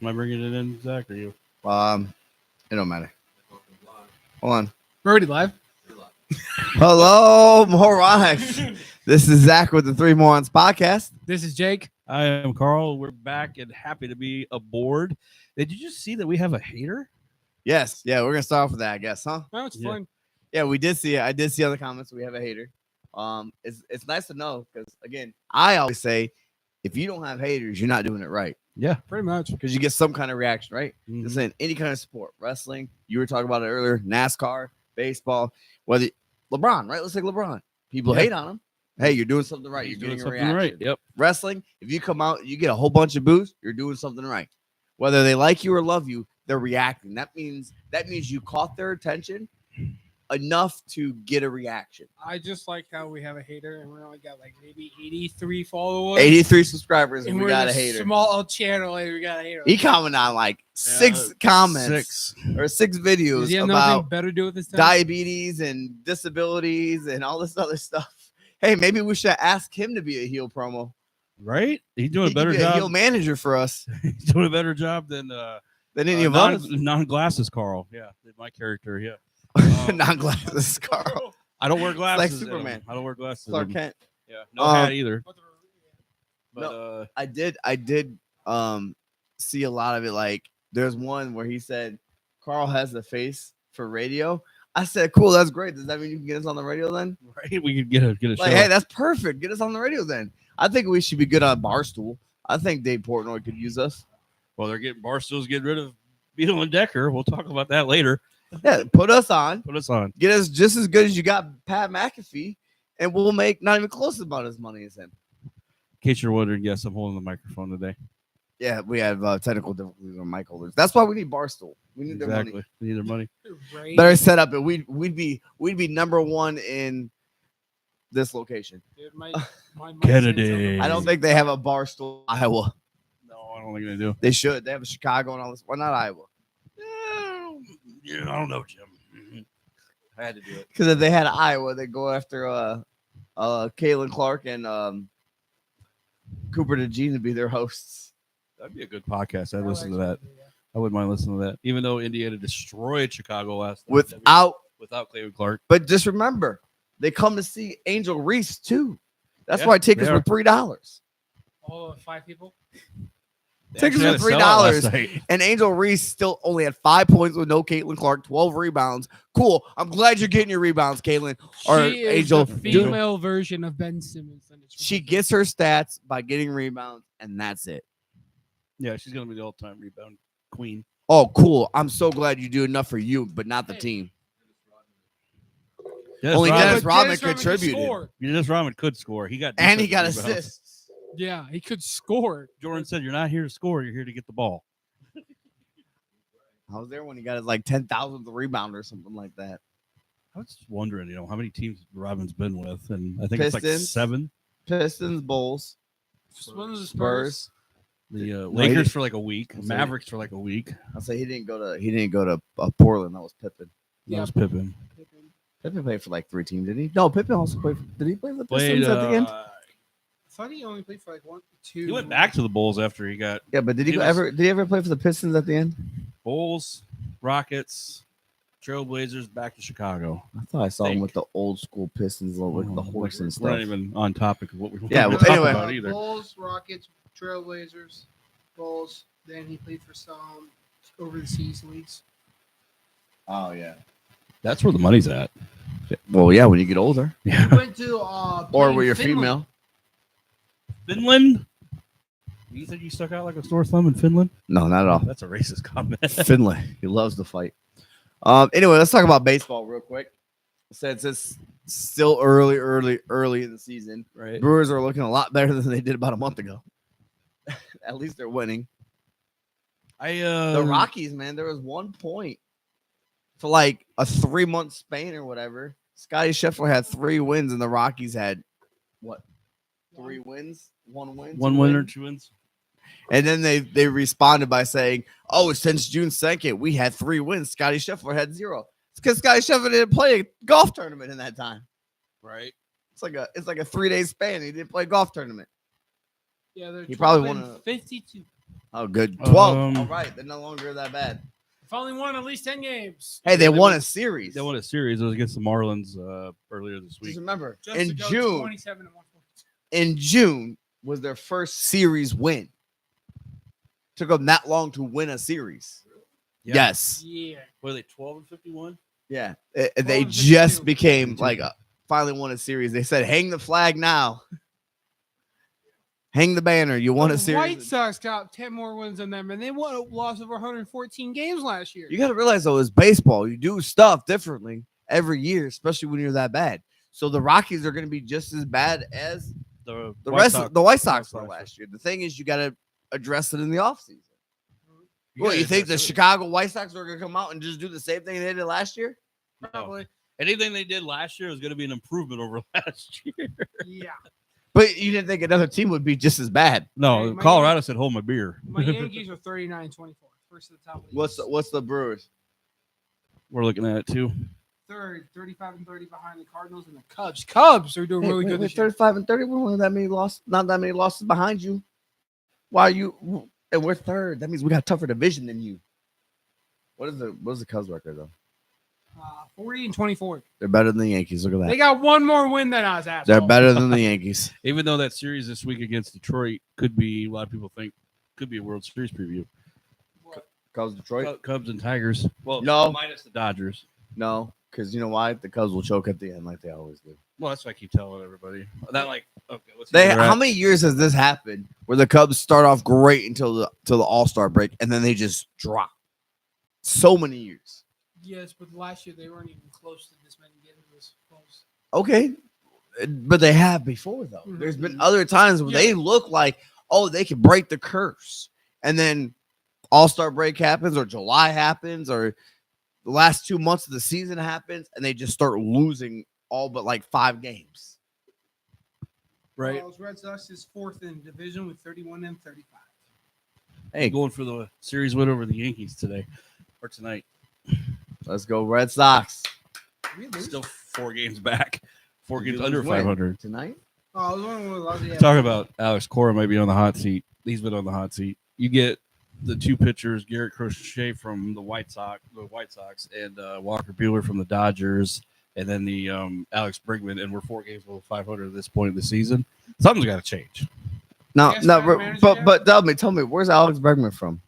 Am I bringing it in, Zach, or you? It don't matter. Hold on. We're already live. Hello, Morons. This is Zach with the Three Morons podcast. This is Jake. I am Carl. We're back and happy to be aboard. Did you just see that we have a hater? Yes, yeah, we're gonna start off with that, I guess, huh? Oh, it's Yeah. fun. Yeah, we did see it. I did see on the comments we have a hater. It's nice to know because again, I always say if you don't have haters, you're not doing it right Yeah. Pretty much. because you get some kind of reaction, right? Mhm. This in any kind of sport, wrestling. You were talking about it earlier, NASCAR, baseball, whether LeBron, right? Let's take LeBron. People Yeah. hate on him. Hey, you're doing something right. He's You're doing getting a something reaction. right. Yep. Wrestling, if you come out, you get a whole bunch of boos, you're doing something right. Whether they like you or love you, they're reacting. That means you caught their attention enough to get a reaction. I just like how we have a hater and we only got like maybe 83 followers. 83 subscribers and And we we're got in a hater. small channel and we got a hater. He commented on like six comments Six. or six Does videos he have nothing about better to do with this time? diabetes and disabilities and all this other stuff. Hey, maybe we should ask him to be a heel promo. Right? He's doing He a better could be a heel job. manager for us He's doing a better job than than any of us. non-glasses Carl. Yeah, than my character. Yeah. Non-glasses, Carl. I don't wear glasses. in Superman. them. I don't wear glasses. in Clark them. Kent. Yeah. No hat either. But No. I did see a lot of it. Like there's one where he said Carl has the face for radio. I said, cool, that's great. Does that mean you can get us on the radio then? right, we could get a Like, show. hey, that's perfect. Get us on the radio then. I think we should be good on Barstool. I think Dave Portnoy could use us. Well, they're getting Barstool's getting rid of Beetle and Decker. We'll talk about that later. Yeah, put us on. Put us on. Get us just as good as you got Pat McAfee, and we'll make not even close about as money as him. In case you're wondering, yes, I'm holding the microphone today. Yeah, we have technical difficulties on mic holders. That's why we need Barstool. We need their money. Exactly. We need their money. Right. Better set up, and we'd be number one in this location. Dude, my Kennedy. I don't think they have a Barstool, Iowa. No, I don't think they do. They should. They have a Chicago and all this. Why not Iowa? Yeah, I don't know, Jim. I had to do it. Because if they had Iowa, they'd go after Caitlin Clark and Cooper DeJean to be their hosts. That'd be a good podcast. I'd listen to that. I wouldn't mind listening to that. Even though Indiana destroyed Chicago last night. Without, Cleveland Clark. but just remember, they come to see Angel Reese too. That's Yeah, why tickets they were are. $3. All 5 people. They Tickets actually were had a sellout last $3. night. And Angel Reese still only had 5 points with no Caitlin Clark, 12 rebounds. Cool. I'm glad you're getting your rebounds, Caitlin. Or She is Angel. the female version of Ben Simmons. And it's She gets her stats by getting rebounds, and that's it. Yeah, she's going to be the all-time rebound queen. Oh, cool. I'm so glad you do enough for you, but not the team. Dennis Only Rodman, Dennis Rodman Dennis contributed. scored. Dennis Rodman could score. He got And he got defensive rebounds. assists. Yeah, he could score. Jordan said, "You're not here to score. You're here to get the ball." I was there when he got his like 10,000th rebound or something like that. I was just wondering, how many teams Rodman's been with, and I think it's like Pistons. 7. Pistons, Bulls, When was the Spurs. The he Lakers did- for like a week, I'll say- Mavericks for like a week. I'll say he didn't go to Portland. That was Pippen. That Yeah. was Pippen. Pippen played for like 3 teams, did he? No, Pippen also played. Did he play for the Played. Pistons at the end? I thought he only played for like 1, 2. He went back to the Bulls after he got Yeah, but did he, he was- ever? Did he ever play for the Pistons at the end? Bulls, Rockets, Trailblazers, back to Chicago. I thought I saw him Think. with the old school Pistons, with the Oh, horse and We're not stuff. even on topic of what we want Yeah, to well, talk anyway. about either. Bulls, Rockets, Trailblazers, Bulls. Then he played for some over the seas leagues. Oh yeah. That's where the money's at. Well, yeah, when you get older, He Yeah. went to or playing when you're Finland. female. Finland. You think you stuck out like a sore thumb in Finland? No, not at all. That's a racist comment. Finlay, he loves to fight. Anyway, let's talk about baseball real quick. Since it's still early in the season, Right. Brewers are looking a lot better than they did about a month ago. At least they're winning. The Rockies, man, there was 1 point for like a 3-month span or whatever. Scotty Scheffler had 3 wins, and the Rockies had what? 3 wins, 1 win, 1 2 win or wins? 2 wins. And then they responded by saying, "Oh, since June 2nd, we had 3 wins. Scotty Scheffler had 0. It's because Scotty Scheffler didn't play a golf tournament in that time. Right. It's like a 3-day span. He didn't play a golf tournament. Yeah, they're He probably 12 and won a- 52. Oh, good. 12. All Um, right. They're no longer that bad. Finally won at least 10 games. Hey, they won a series. They won a series. It was against the Marlins earlier this week. Just remember, Just in to go June, 27 and 1. in June was their first series win. Took them that long to win a series. Yeah. Yes. Yeah. Were they 12-51? Yeah. 12 They and just 52. became finally won a series. They said, hang the flag now. Hang the banner. You won a The series. White Sox got 10 more wins than them, and they lost over 114 games last year. You got to realize, though, it's baseball. You do stuff differently every year, especially when you're that bad. So the Rockies are going to be just as bad as The rest of the White Sox were last year. The thing is, you got to address it in the offseason. What, you think the Chicago White Sox are going to come out and just do the same thing they did last year? Probably. Anything they did last year was going to be an improvement over last year. Yeah. But you didn't think another team would be just as bad. No, Hey, my Colorado said, hold my beer. My Yankees are 39-24. First at the top of the East. What's the Brewers? We're looking at it, too. Third, 35 and 30 behind the Cardinals and the Cubs. Cubs are doing really good this year. 35 and 30. We're only that many losses. Not that many losses behind you. Why are you? And we're third. That means we got a tougher division than you. What's the Cubs record though? 40 and 24. They're better than the Yankees. Look at They that. got one more win than us. Asshole. They're better than the Yankees. Even though that series this week against Detroit could be, a lot of people think, could be a World Series preview. What? Cubs, Detroit. Cubs and Tigers. Well, No. minus the Dodgers. No, because you know why? The Cubs will choke at the end like they always do. Well, that's what I keep telling everybody. Not like, okay, let's How many years has this happened where the Cubs start off great until the All-Star break and then they just drop? So many years. Yes, but last year they weren't even close to this many games. It was close. Okay, but they have before though. Mhm. There's been other times where they look like, oh, they can break the curse, and then All-Star break happens, or July happens, or the last 2 months of the season happens, and they just start losing all but like 5 games. Right. Well, Red Sox is fourth in division with 31 and 35. Hey, Going for the series win over the Yankees today or tonight. let's go Red Sox We lose? Still 4 games back. 4 Did games you under lose when? 500. tonight. Oh, I was wondering what was Talk about Alex Cora might be on the hot seat. He's been on the hot seat. You get the 2 pitchers, Garrett Crochet from the White Sox, and Walker Buehler from the Dodgers, and then the Alex Bregman, and we're 4 games below 500 at this point in the season. Something's got to change. No, Yes, no, manager but tell me, where's Alex Bregman from?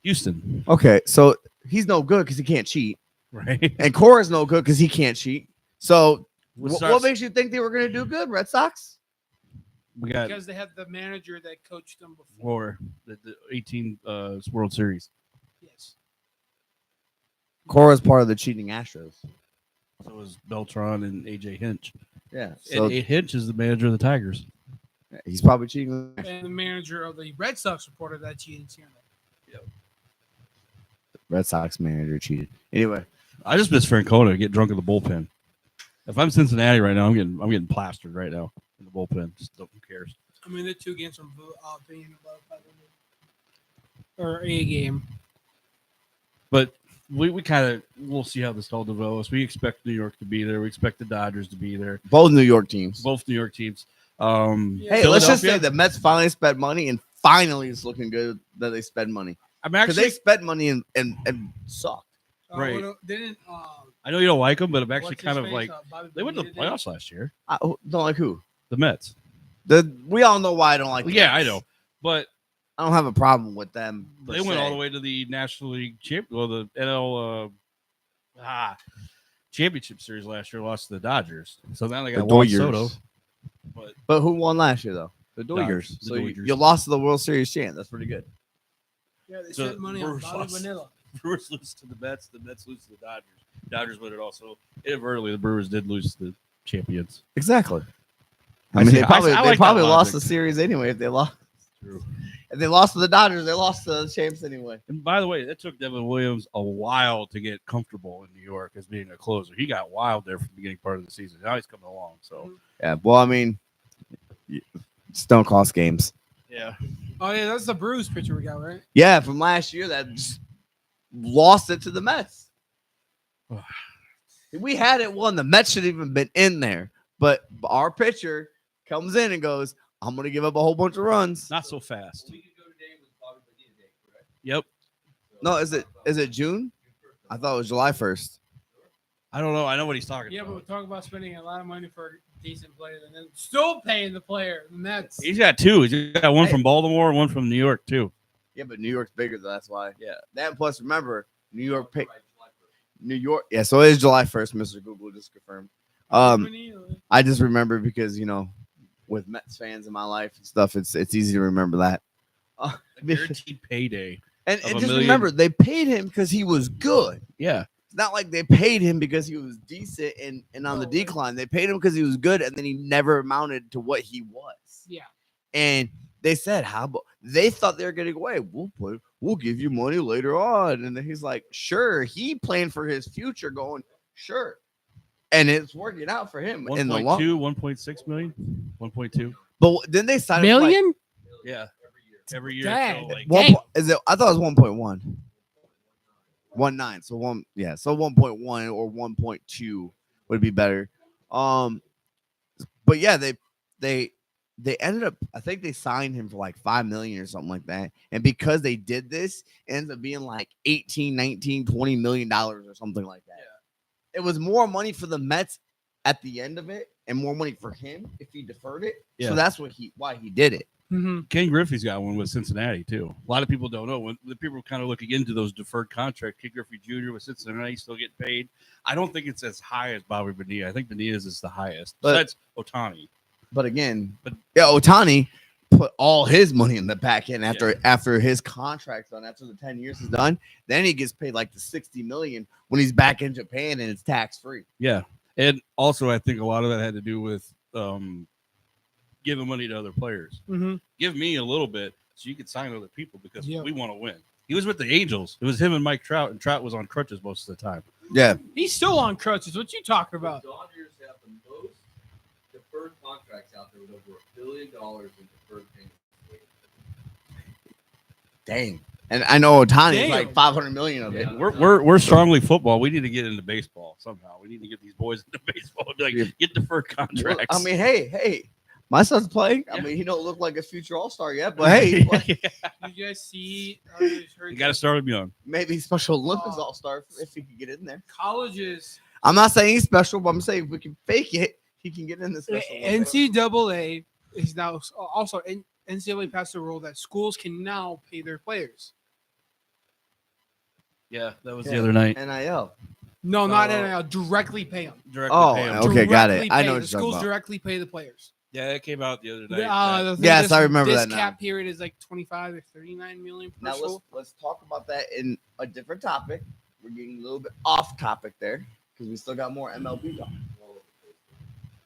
Houston, Okay, so he's no good because he can't cheat, right? and Cora's no good because he can't cheat. So What what makes you think they were going to do good, Red Sox? We got because they have the manager that coached them before. for the 18 World Series. Yes. Cora's part of the cheating Astros. So was Beltran and AJ Hinch. Yeah, so And Hinch is the manager of the Tigers. he's probably cheating. And the manager of the Red Sox reported that cheated here. Red Sox manager cheated. Anyway, I just miss Francona get drunk in the bullpen. If I'm Cincinnati right now, I'm getting plastered right now in the bullpen. Just who cares? I mean, they're 2 games from being above 500. Or a game. But we kind of we'll see how this all develops. We expect New York to be there. We expect the Dodgers to be there. both New York teams. Both New York teams. Hey, let's just say the Mets finally spent money, and finally it's looking good that they spend money. I'm Because actually. they spent money and sucked. Right. They didn't. I know you don't like them, but I'm actually what's kind his of face? like Bobby they went to the Bonilla did. playoffs last year. I don't like who? The Mets. We all know why I don't like the Yeah, I Mets. know, but I don't have a problem with them. they went all the way to the National League the NL championship series last year. Lost to the Dodgers, so now they got Juan Soto. But who won last year though? The Dodgers. Dodgers. The So Dodgers. you lost to the World Series champ. That's pretty good. Yeah, they So spent money on Brewers Bobby lost. Bonilla. Brewers lose to the Mets. The Mets lose to the Dodgers. Dodgers win it also. Inadvertently, the Brewers did lose to the champions. Exactly. I I mean, see. they probably I like that lost the logic. series anyway. If they lost, True. if they lost to the Dodgers, they lost to the champs anyway. And by the way, that took Devin Williams a while to get comfortable in New York as being a closer. He got wild there from the beginning part of the season. Now he's coming along. So Yeah. Well, I mean, just don't cost games. yeah, Oh yeah, that's the Brewers pitcher we got, right? Yeah, from last year that just lost it to the Mets. If we had it won, the Mets should have even been in there. But our pitcher comes in and goes, I'm gonna give up a whole bunch of runs. Not so fast. We could go today with Bobby Bonilla Day, correct? Yep. No, is it June? I thought it was July 1st. I don't know. I know what he's talking Yeah, but about. we're talking about spending a lot of money for a decent player and then still paying the player. And that's He's got two. He's got one from Baltimore and one from New York, too. Yeah, but New York's bigger, though. That's why. Yeah. That plus, remember, New York Right, pick July 1st. New York. Yeah, so it is July 1st. Mr. Google just confirmed. I just remember because with Mets fans in my life and stuff, it's easy to remember that. A guaranteed payday. And Of a just million. remember, they paid him because he was good. Yeah. It's not like they paid him because he was decent and on the decline. They paid him because he was good, and then he never amounted to what he was. Yeah. And they said, "How about?" They thought they were getting away. We'll give you money later on, and then he's like, "Sure." He planned for his future, going, "Sure," and it's working out for him in the 1.2, long. 1.6 million, 1.2. But then they signed him for, like, million? Yeah. Every year. Dang. So, like, one. Is it? I thought it was 1.1. 1.9. So 1.1 or 1.2 would be better. But yeah, they ended up, I think they signed him for like 5 million or something like that. And because they did this, it ends up being like 18, 19, 20 million dollars or something like that. Yeah. It was more money for the Mets at the end of it and more money for him if he deferred it. Yeah. So that's why he did it. Mm-hmm. Ken Griffey's got one with Cincinnati, too. A lot of people don't know. When the people are kind of looking into those deferred contracts, Ken Griffey Jr. with Cincinnati still getting paid. I don't think it's as high as Bobby Bonilla. I think Bonilla's is the highest. But- Besides Otani. But again, But- Otani put all his money in the back end after his contract's done, after the 10 years is done. Then he gets paid like the 60 million when he's back in Japan and it's tax free. Yeah. And also, I think a lot of that had to do with giving money to other players. Mm-hmm. Give me a little bit so you can sign other people because Yeah. we want to win. He was with the Angels. It was him and Mike Trout, and Trout was on crutches most of the time. Yeah, He's still on crutches. What you talking about? The Dodgers have the most deferred contracts out there with over $1 billion in deferred payments. dang. And I know Otani's Damn. like 500 million of it. Yeah. We're strongly football. We need to get into baseball somehow. We need to get these boys into baseball. Be like, Yeah. get deferred Well, contracts. I mean, hey, my son's playing. I Yeah. mean, he don't look like a future all-star yet, but hey, Did you guys see? you got to start him young. maybe Special Olympics all-star if he could get in there. colleges. I'm not saying he's special, but I'm saying if we can fake it, he can get in the Special Olympics. NCAA is now also NCAA passed a rule that schools can now pay their players. Yeah, that was Yeah. the other night. NIL. No, not Oh. NIL. Directly pay them. Directly Oh, pay 'em. okay, got it. Directly I pay. know what The you're talking schools about. directly pay the players. Yeah, it came out the other night. Yes, I remember this that now. cap period is like 25 or 39 million per Now school. let's talk about that in a different topic. We're getting a little bit off topic there because we still got more MLB going.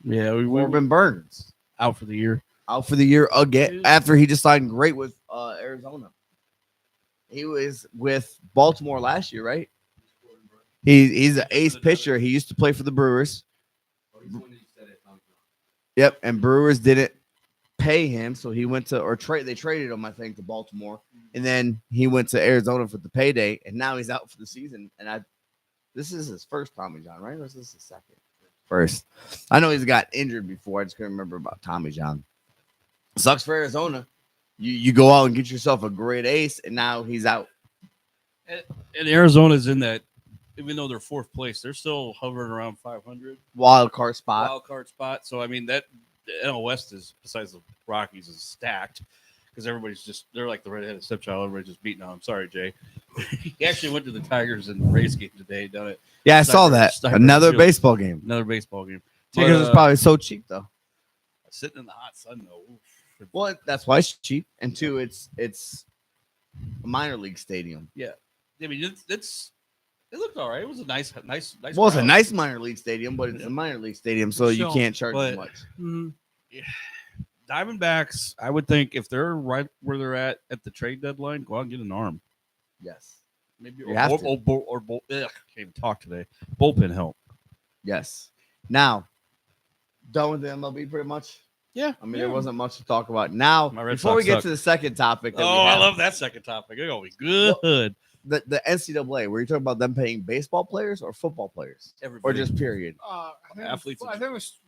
Yeah, we Corbin Burns out for the year. out for the year again after he just signed great with Arizona. He was with Baltimore last year, right? He's an ace pitcher. He used to play for the Brewers. Yep, and Brewers didn't pay him, so he went to they traded him, I think, to Baltimore, and then he went to Arizona for the payday, and now he's out for the season. And this is his first Tommy John, right? Or is this his second? First. I know he's got injured before. I just couldn't remember about Tommy John. Sucks for Arizona. You go out and get yourself a great ace, and now he's out. And Arizona's in that, even though they're fourth place, they're still hovering around 500 Wild card spot. wild card spot. So I mean that the NL West is, besides the Rockies, is stacked because they're like the redheaded stepchild. Everybody's just beating on them. Sorry, Jay. He actually went to the Tigers in the race game today. Done it. Yeah, I saw that. Sniper Another Field. baseball game. Another baseball game. Tickets is probably so cheap though. sitting in the hot sun though. Oof. Well, that's why it's cheap, and two, it's a minor league stadium. I mean, it looked all right. It was a nice. Well, it's a crowd. nice minor league stadium, but it's a minor league stadium, so you Sure. can't charge But- as much. Mhm. Diamondbacks. I would think if they're right where they're at the trade deadline, go out and get an arm. Yes, Maybe You have to. can't even talk today. Bullpen help. yes. Now, done with the MLB pretty much. Yeah, I mean, there wasn't much to talk about. Now, My Red before we Sox get suck. to the second topic, that we Oh, I have, love that second topic. It's gonna be good. the NCAA, were you talking about them paying baseball players or football players, or Everybody. just period? Athletes I think it was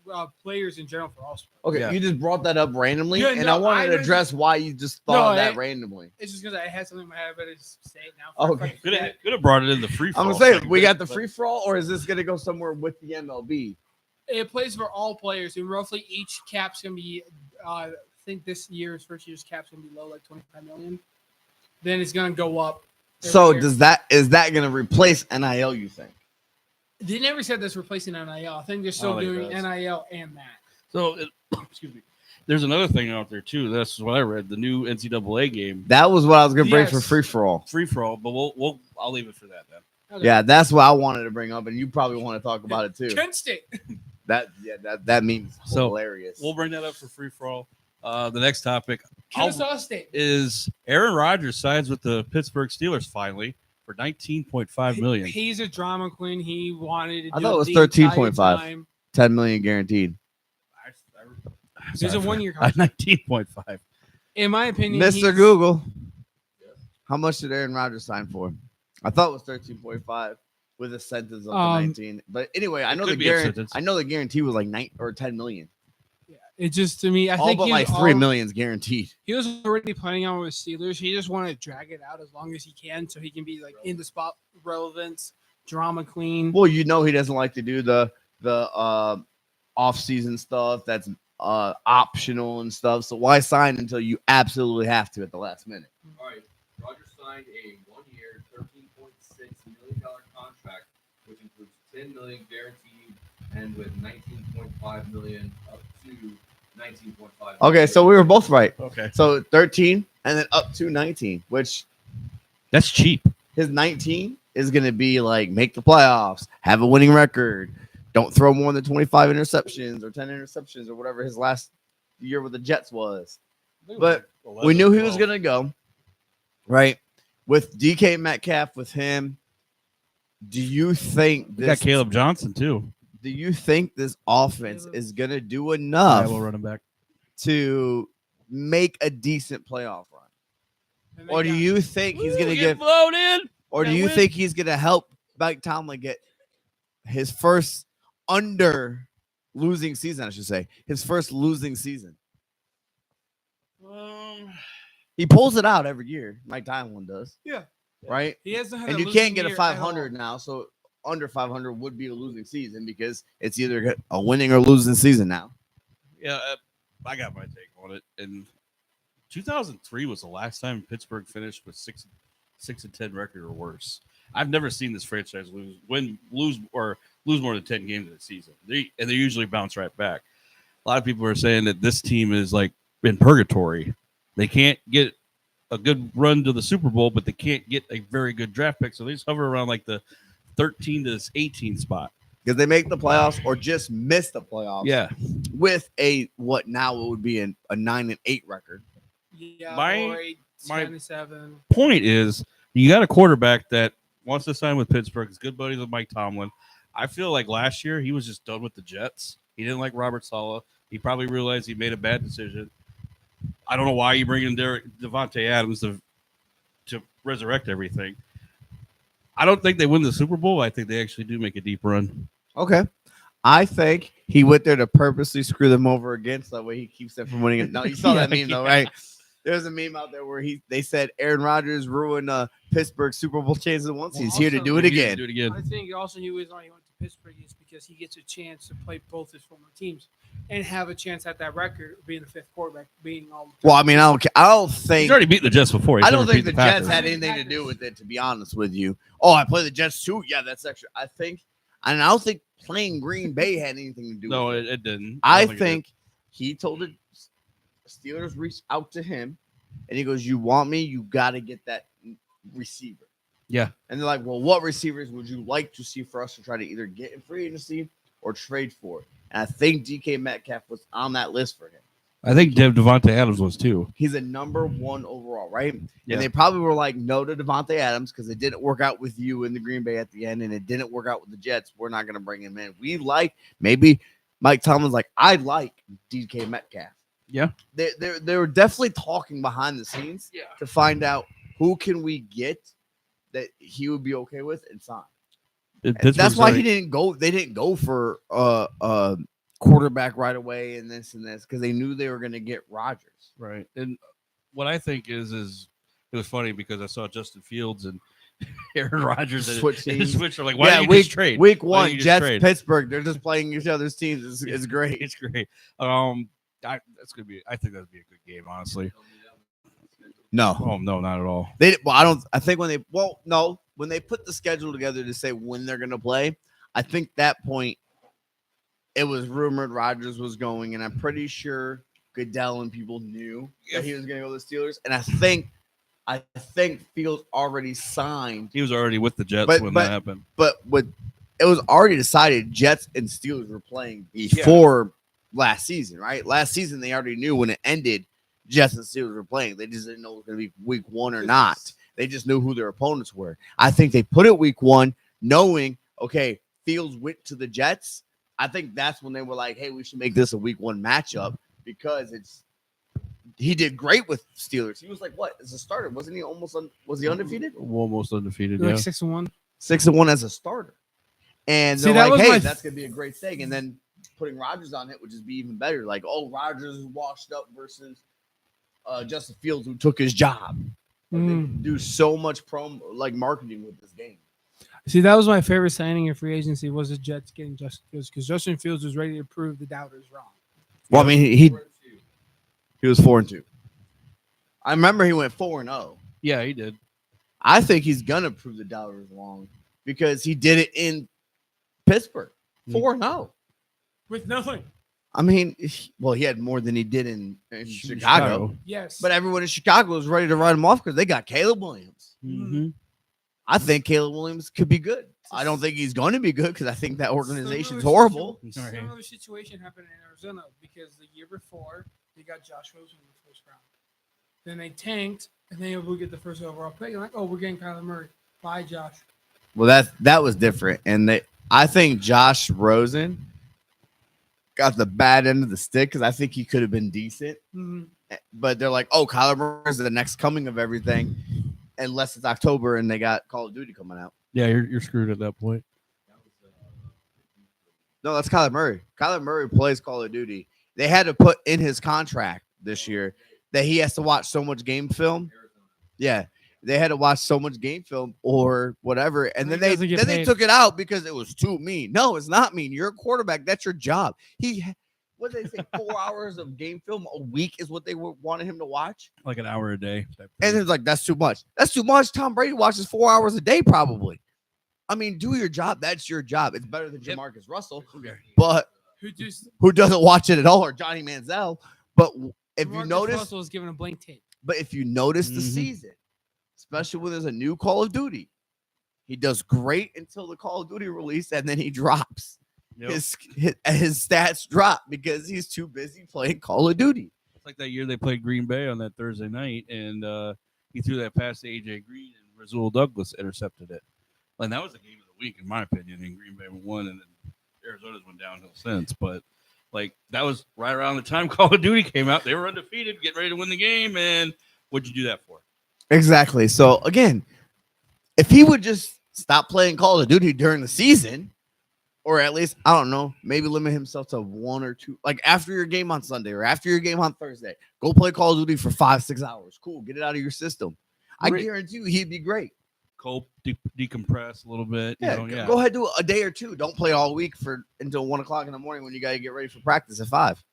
players in general for all sports. Okay, Yeah. you just brought that up randomly, Yeah, and no, I wanted I to was- address why you just thought of that it- randomly. It's just because I had something in my head, but it's say it now. Okay. Could have brought it in the free. I'm gonna say we got the free for all, or is this gonna go somewhere with the MLB? It plays for all players, and roughly each cap's gonna be. I think this year's first year's cap's gonna be low, like 25 million. Then it's gonna go up. So every year. is that gonna replace NIL? You think? They never said that's replacing NIL. I think they're still I think doing it does. NIL and that. So, excuse me. There's another thing out there too. That's what I read. The new NCAA game, That was what I was gonna bring for Yes. free for all. free for all. But I'll leave it for that then. Okay. Yeah, that's what I wanted to bring up, and you probably want to talk about it too. Kent State. That means So, hilarious. We'll bring that up for free for all. The next topic Kennesaw State. is Aaron Rodgers signs with the Pittsburgh Steelers finally for $19.5 million. He's a drama queen. He wanted to. I do thought it was the entire 13.5. time. 10 million guaranteed. There's a 1 year contract. contract. 19.5. In my opinion, Mr. he's- Google, how much did Aaron Rodgers sign for? I thought it was 13.5 with a sentence of 19. But anyway, I know could the be a guarantee. sentence. I know the guarantee was like 9 or 10 million. Yeah, it just to me, I All think but he like was 3 million is guaranteed. He was already planning on with Steelers. He just wanted to drag it out as long as he can, so he can be like in the spot, relevance, drama queen. Well, you know he doesn't like to do the off-season stuff that's optional and stuff. So why sign until you absolutely have to at the last minute? All right, Rodgers signed a 1-year, $13.6 million contract, which includes $10 million guaranteed, and with $19.5 million up to $19.5. Okay, so we were both right. Okay. So 13 and then up to 19, which That's cheap. his 19 is going to be like make the playoffs, have a winning record, don't throw more than 25 interceptions or 10 interceptions or whatever his last year with the Jets was. But we knew he was going to go, right? With DK Metcalf, with him, do you think We got this Caleb Johnson too. do you think this offense is going to do I enough will run him back. to make a decent playoff run? And they Or do got- you think he's going to get voted? Or do you think he's going to help Mike Tomlin get his first under losing season, I should say, his first losing season? He pulls it out every year. Mike Tomlin does. Yeah. Right? He hasn't had And a you losing can't get a year at all. 500 now. So under 500 would be a losing season because it's either a winning or losing season now. Yeah, I got my take on it. And 2003 was the last time Pittsburgh finished with 6-10 record or worse. I've never seen this franchise lose more than 10 games in a season. They usually bounce right back. A lot of people are saying that this team is like in purgatory. They can't get a good run to the Super Bowl, but they can't get a very good draft pick. So they just hover around like the 13 to 18 spot. Because they make the playoffs or just miss the playoffs. Yeah. With a what now would be a 9-8 record. Yeah, My- or a my- 10-7. Point is, you got a quarterback that wants to sign with Pittsburgh. He's good buddies with Mike Tomlin. I feel like last year he was just done with the Jets. He didn't like Robert Saleh. He probably realized he made a bad decision. I don't know why you bring in Devontae Adams to resurrect everything. I don't think they win the Super Bowl. I think they actually do make a deep run. Okay. I think he went there to purposely screw them over again, so that way he keeps them from winning it. No, you saw that meme though, right? There's a meme out there where they said Aaron Rodgers ruined Pittsburgh Super Bowl chances once. He's here to do it again. Do it again. I think also he was only went to Pittsburgh is because he gets a chance to play both his former teams and have a chance at that record of being the fifth quarterback, beating all. The Well, I mean, I don't think He's already beaten the Jets before. He's I don't never think beat the Jets Packers. had anything to do with it, to be honest with you. Oh, I play the Jets too? Yeah, that's extra. I don't think playing Green Bay had anything to do No, with it. it didn't. I don't it think he told the Steelers reached out to him and he goes, "You want me? You got to get that receiver." Yeah. And they're like, "Well, what receivers would you like to see for us to try to either get in free agency or trade for?" And I think DK Metcalf was on that list for him. I think Devontae Adams was too. He's a number 1 overall, right? Yeah. And they probably were like, no to Devontae Adams because it didn't work out with you in the Green Bay at the end, and it didn't work out with the Jets. We're not going to bring him in. Maybe Mike Tomlin's like, I like DK Metcalf. Yeah. They were definitely talking behind the scenes to find out who can we get that he would be okay with and sign. Pittsburgh's That's why already- he didn't go. They didn't go for quarterback right away and this because they knew they were going to get Rodgers. right. And what I think is it was funny because I saw Justin Fields and Aaron Rodgers and Switch teams. switch. Why don't you just trade? Week Why don't one, you just Jets, trade? Pittsburgh. They're just playing each other's teams. It's great. It's great. That's gonna be. I think that'd be a good game, honestly. No, Oh no, not at all. they. Well, I don't. I think when they. Well, no, when they put the schedule together to say when they're going to play, I think that point it was rumored Rodgers was going, and I'm pretty sure Goodell and people knew that he was going to go to the Steelers, and I think Fields already signed. He was already with the Jets But- when but- that happened. But it was already decided Jets and Steelers were playing before last season, right? Last season they already knew when it ended, Jets and Steelers were playing. They just didn't know it was going to be week one or not. They just knew who their opponents were. I think they put it week one, knowing, okay, Fields went to the Jets. I think that's when they were like, hey, we should make this a week one matchup because he did great with Steelers. He was like, what, as a starter? Wasn't he was he undefeated? Almost undefeated. Like Yeah. 6-1. 6-1 as a starter. And See, they're that like, was hey, my- that's going to be a great thing. And then putting Rodgers on it would just be even better. Like, oh, Rodgers is washed up versus Justin Fields, who took his job. Like, they Mm. could do so much marketing with this game. See, that was my favorite signing in free agency was the Jets getting Justin Fields because Justin Fields was ready to prove the doubters wrong. Well, I mean, he was 4-2. I remember he went 4-0. Yeah, he did. I think he's gonna prove the doubters wrong because he did it in Pittsburgh. 4-0. With nothing. I mean, he had more than he did in Chicago. Yes. But everyone in Chicago was ready to write him off because they got Caleb Williams. Mm-hmm. I think Caleb Williams could be good. I don't think he's going to be good because I think that organization's Similar horrible. Similar situation happened in Arizona because the year before they got Josh Rosen in the first round. Then they tanked and they will get the first overall pick. And like, oh, we're getting Kyler Murray. Bye, Josh. Well, that was different, and I think Josh Rosen got the bad end of the stick because I think he could have been decent. Mhm. But they're like, oh, Kyler Murray is the next coming of everything, unless it's October and they got Call of Duty coming out. Yeah, you're screwed at that point. No, that's Kyler Murray. Kyler Murray plays Call of Duty. They had to put in his contract this year that he has to watch so much game film. Yeah, they had to watch so much game film or whatever, and then He they doesn't get paid. took it out because it was too mean. No, it's not mean. You're a quarterback. That's your job. What did they say? 4 hours of game film a week is what they wanted him to watch, Like an hour a day. and it's like that's too much. That's too much. Tom Brady watches 4 hours a day probably. I mean, do your job. That's your job. It's better than Yep. Jamarcus Russell, Okay. but Who just who doesn't watch it at all, or Johnny Manziel. But if you Marcus notice, Russell was given a blank tape. the Mhm. season, especially when there's a new Call of Duty, he does great until the Call of Duty release, and then he drops. Yep. His stats drop because he's too busy playing Call of Duty. It's like that year they played Green Bay on that Thursday night, and he threw that pass to AJ Green, and Rasul Douglas intercepted it. And that was the game of the week, in my opinion. And Green Bay won, and then Arizona's went downhill since. But that was right around the time Call of Duty came out. They were undefeated, getting ready to win the game, and what'd you do that for? Exactly. So again, if he would just stop playing Call of Duty during the season, or at least, I don't know, maybe limit himself to 1 or 2, like after your game on Sunday or after your game on Thursday, go play Call of Duty for 5-6 hours. Cool. Get it out of your system. I Right. guarantee you he'd be great. Cope, decompress a little bit. Yeah, go ahead, do a day or two. Don't play all week until 1 o'clock in the morning when you got to get ready for practice at 5.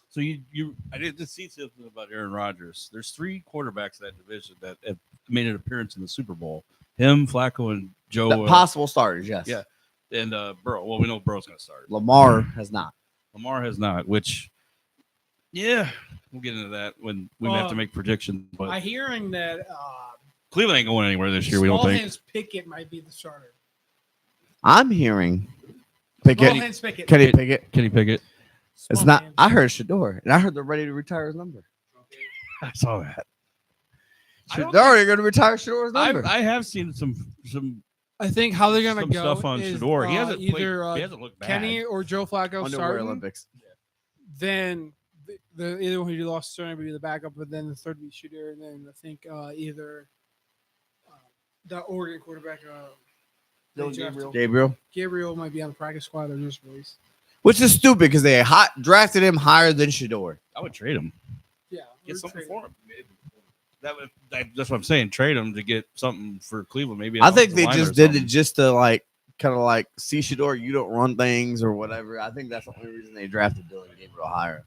So I did just see something about Aaron Rodgers. There's 3 quarterbacks in that division that have made an appearance in the Super Bowl. Him, Flacco, and Joe. Possible starters, yes. yeah. And Burrow. Well, we know Burrow's going to start. Lamar has not. Lamar has not, which, yeah, we'll get into that when we may have to make predictions. But I'm hearing that Cleveland ain't going anywhere this year, we don't Small think. Hands Pickett might be the starter. I'm hearing Small Pickett. Hands Pickett. Kenny Pickett. Kenny Pickett. It's Small not. Hands. I heard Shador, and I heard they're ready to retire his number. I saw that. I don't They're already going to retire Shador's number. I have seen some I think how they're gonna go stuff on is, Shador. He hasn't either played, he hasn't looked bad. Kenny or Joe Flacco Underwear starting. Olympics. Then the either one who lost starting would be the backup, but then the third would be Shooter, and then I think either the Oregon quarterback. They Dylan drafted. Gabriel. Gabriel might be on the practice squad or just released. Which is stupid because they drafted him higher than Shador. I would trade him. Yeah, Get we're something trading. for him. That's what I'm saying. Trade him to get something for Cleveland. Maybe I think an they offensive just lineman or did it something. just to like kind of like see Shador, you don't run things or whatever. I think that's the only reason they drafted Dylan Gabriel higher.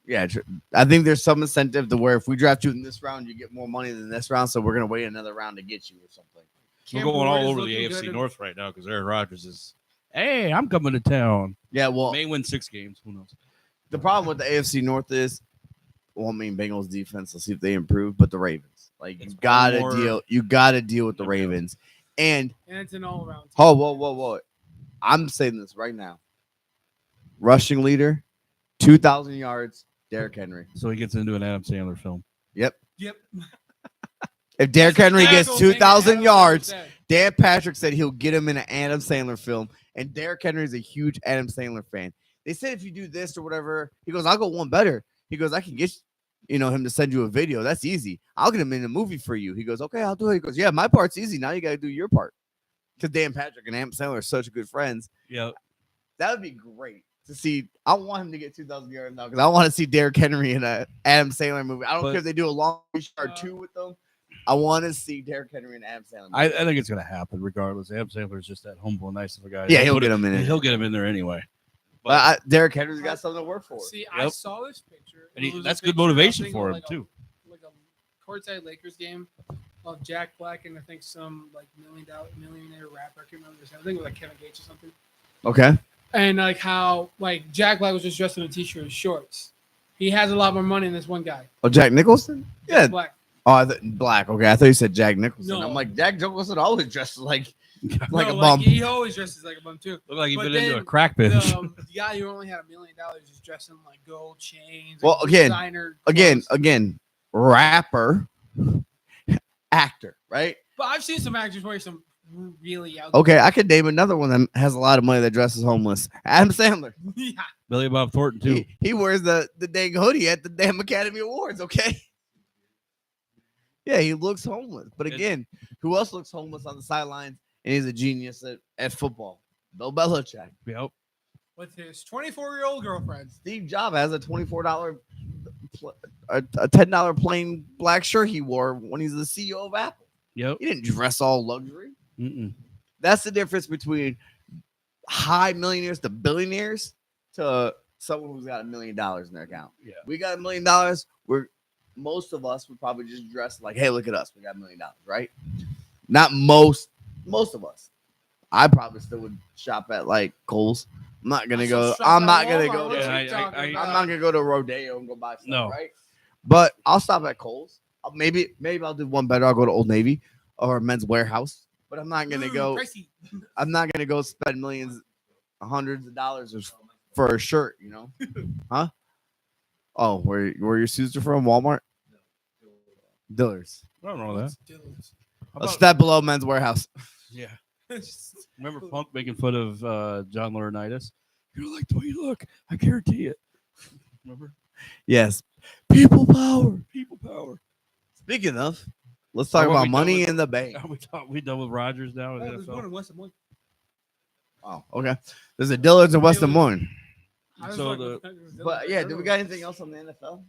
Yeah, I think there's some incentive to where if we draft you in this round, you get more money than this round, so we're gonna wait another round to get you or something. We're Cam going Ward all is over the looking AFC good. North right now because Aaron Rodgers is. Hey, I'm coming to town. Yeah, well, May win 6 games. Who knows? the problem with the AFC North is, well, I mean, Bengals defense. Let's see if they improve, but the Ravens, like It's you gotta Baltimore. deal with the Yeah. Ravens. And And it's an all-around team. oh, whoa! I'm saying this right now. Rushing leader, 2,000 yards, Derrick Henry. So he gets into an Adam Sandler film. Yep. If Derrick Henry gets That's the 2,000 thing that yards, Adam Sandler said. Dan Patrick said he'll get him in an Adam Sandler film. And Derrick Henry is a huge Adam Sandler fan. They said if you do this or whatever, he goes, I'll go one better. He goes, I can get him to send you a video. That's easy. I'll get him in a movie for you. He goes, okay, I'll do it. He goes, yeah, my part's easy. Now you got to do your part. Because Dan Patrick and Adam Sandler are such good friends. Yeah. That would be great to see. I want him to get 2,000 yards now because I want to see Derrick Henry in a Adam Sandler movie. I don't care if they do a long shot 2 with them. I want to see Derrick Henry and Adam Sandler. I think it's going to happen regardless. Adam Sandler is just that humble and nice of a guy. Yeah, he'll get him in it. He'll get him in there anyway. But Derrick Henry's got something to work for. See, I saw this picture. And It was a that's good picture, motivation I think, for of him, like too. Like a courtside Lakers game of Jack Black and I think some like millionaire rapper. I can't remember this. I think it was like Kevin Gates or something. Okay. And like how like Jack Black was just dressed in a t-shirt and shorts. He has a lot more money than this one guy. Oh, Jack Nicholson? Yeah. Black. Oh, Black. Okay, I thought you said Jack Nicholson. No. I'm like, Jack Nicholson always dresses like No, a bum. he always dresses like a bum too. Look like he's But been into then a crack binge. The guy who only had $1 million is dressed in like gold chains. Well, like, again, designer clothes. rapper, actor, right? But I've seen some actors wear some really out. Okay, I could name another one that has a lot of money that dresses homeless. Adam Sandler. Yeah. Billy Bob Thornton, too. He wears the dang hoodie at the damn Academy Awards, okay? Yeah, he looks homeless. But again, who else looks homeless on the sidelines and he's a genius at football? Bill Belichick. Yep. With his 24-year-old girlfriend. Steve Jobs has a $24, a $10 plain black shirt he wore when he's the CEO of Apple. Yep. He didn't dress all luxury. Mm-mm. That's the difference between high millionaires to billionaires to someone who's got $1 million in their account. Yeah. We got $1 million. Most of us would probably just dress like, hey, look at us. We got $1 million, right? Not most of us. I probably still would shop at like Kohl's. I'm not gonna go. I'm not gonna go. I'm not gonna go to Rodeo and go buy stuff, No. right? But I'll stop at Kohl's. Maybe I'll do one better. I'll go to Old Navy or Men's Warehouse. But I'm not gonna go. Pricey. I'm not gonna go spend millions, hundreds of dollars for a shirt. You know, huh? Oh, where your suits are from? Walmart. Dillard's. I don't know that. How A about- step below Men's Warehouse. Yeah. Remember Punk making fun of John Laurinaitis? You don't like the way you look. I guarantee it. Remember? Yes. People power. People power. Speaking of, let's talk How about about we money done in the bank. We done with Rodgers now. Oh, in the there's NFL? one in West Des Moines. Oh, okay. There's a Dillard's in West Des Moines. I was So like, the- But yeah, do we got anything else on the NFL?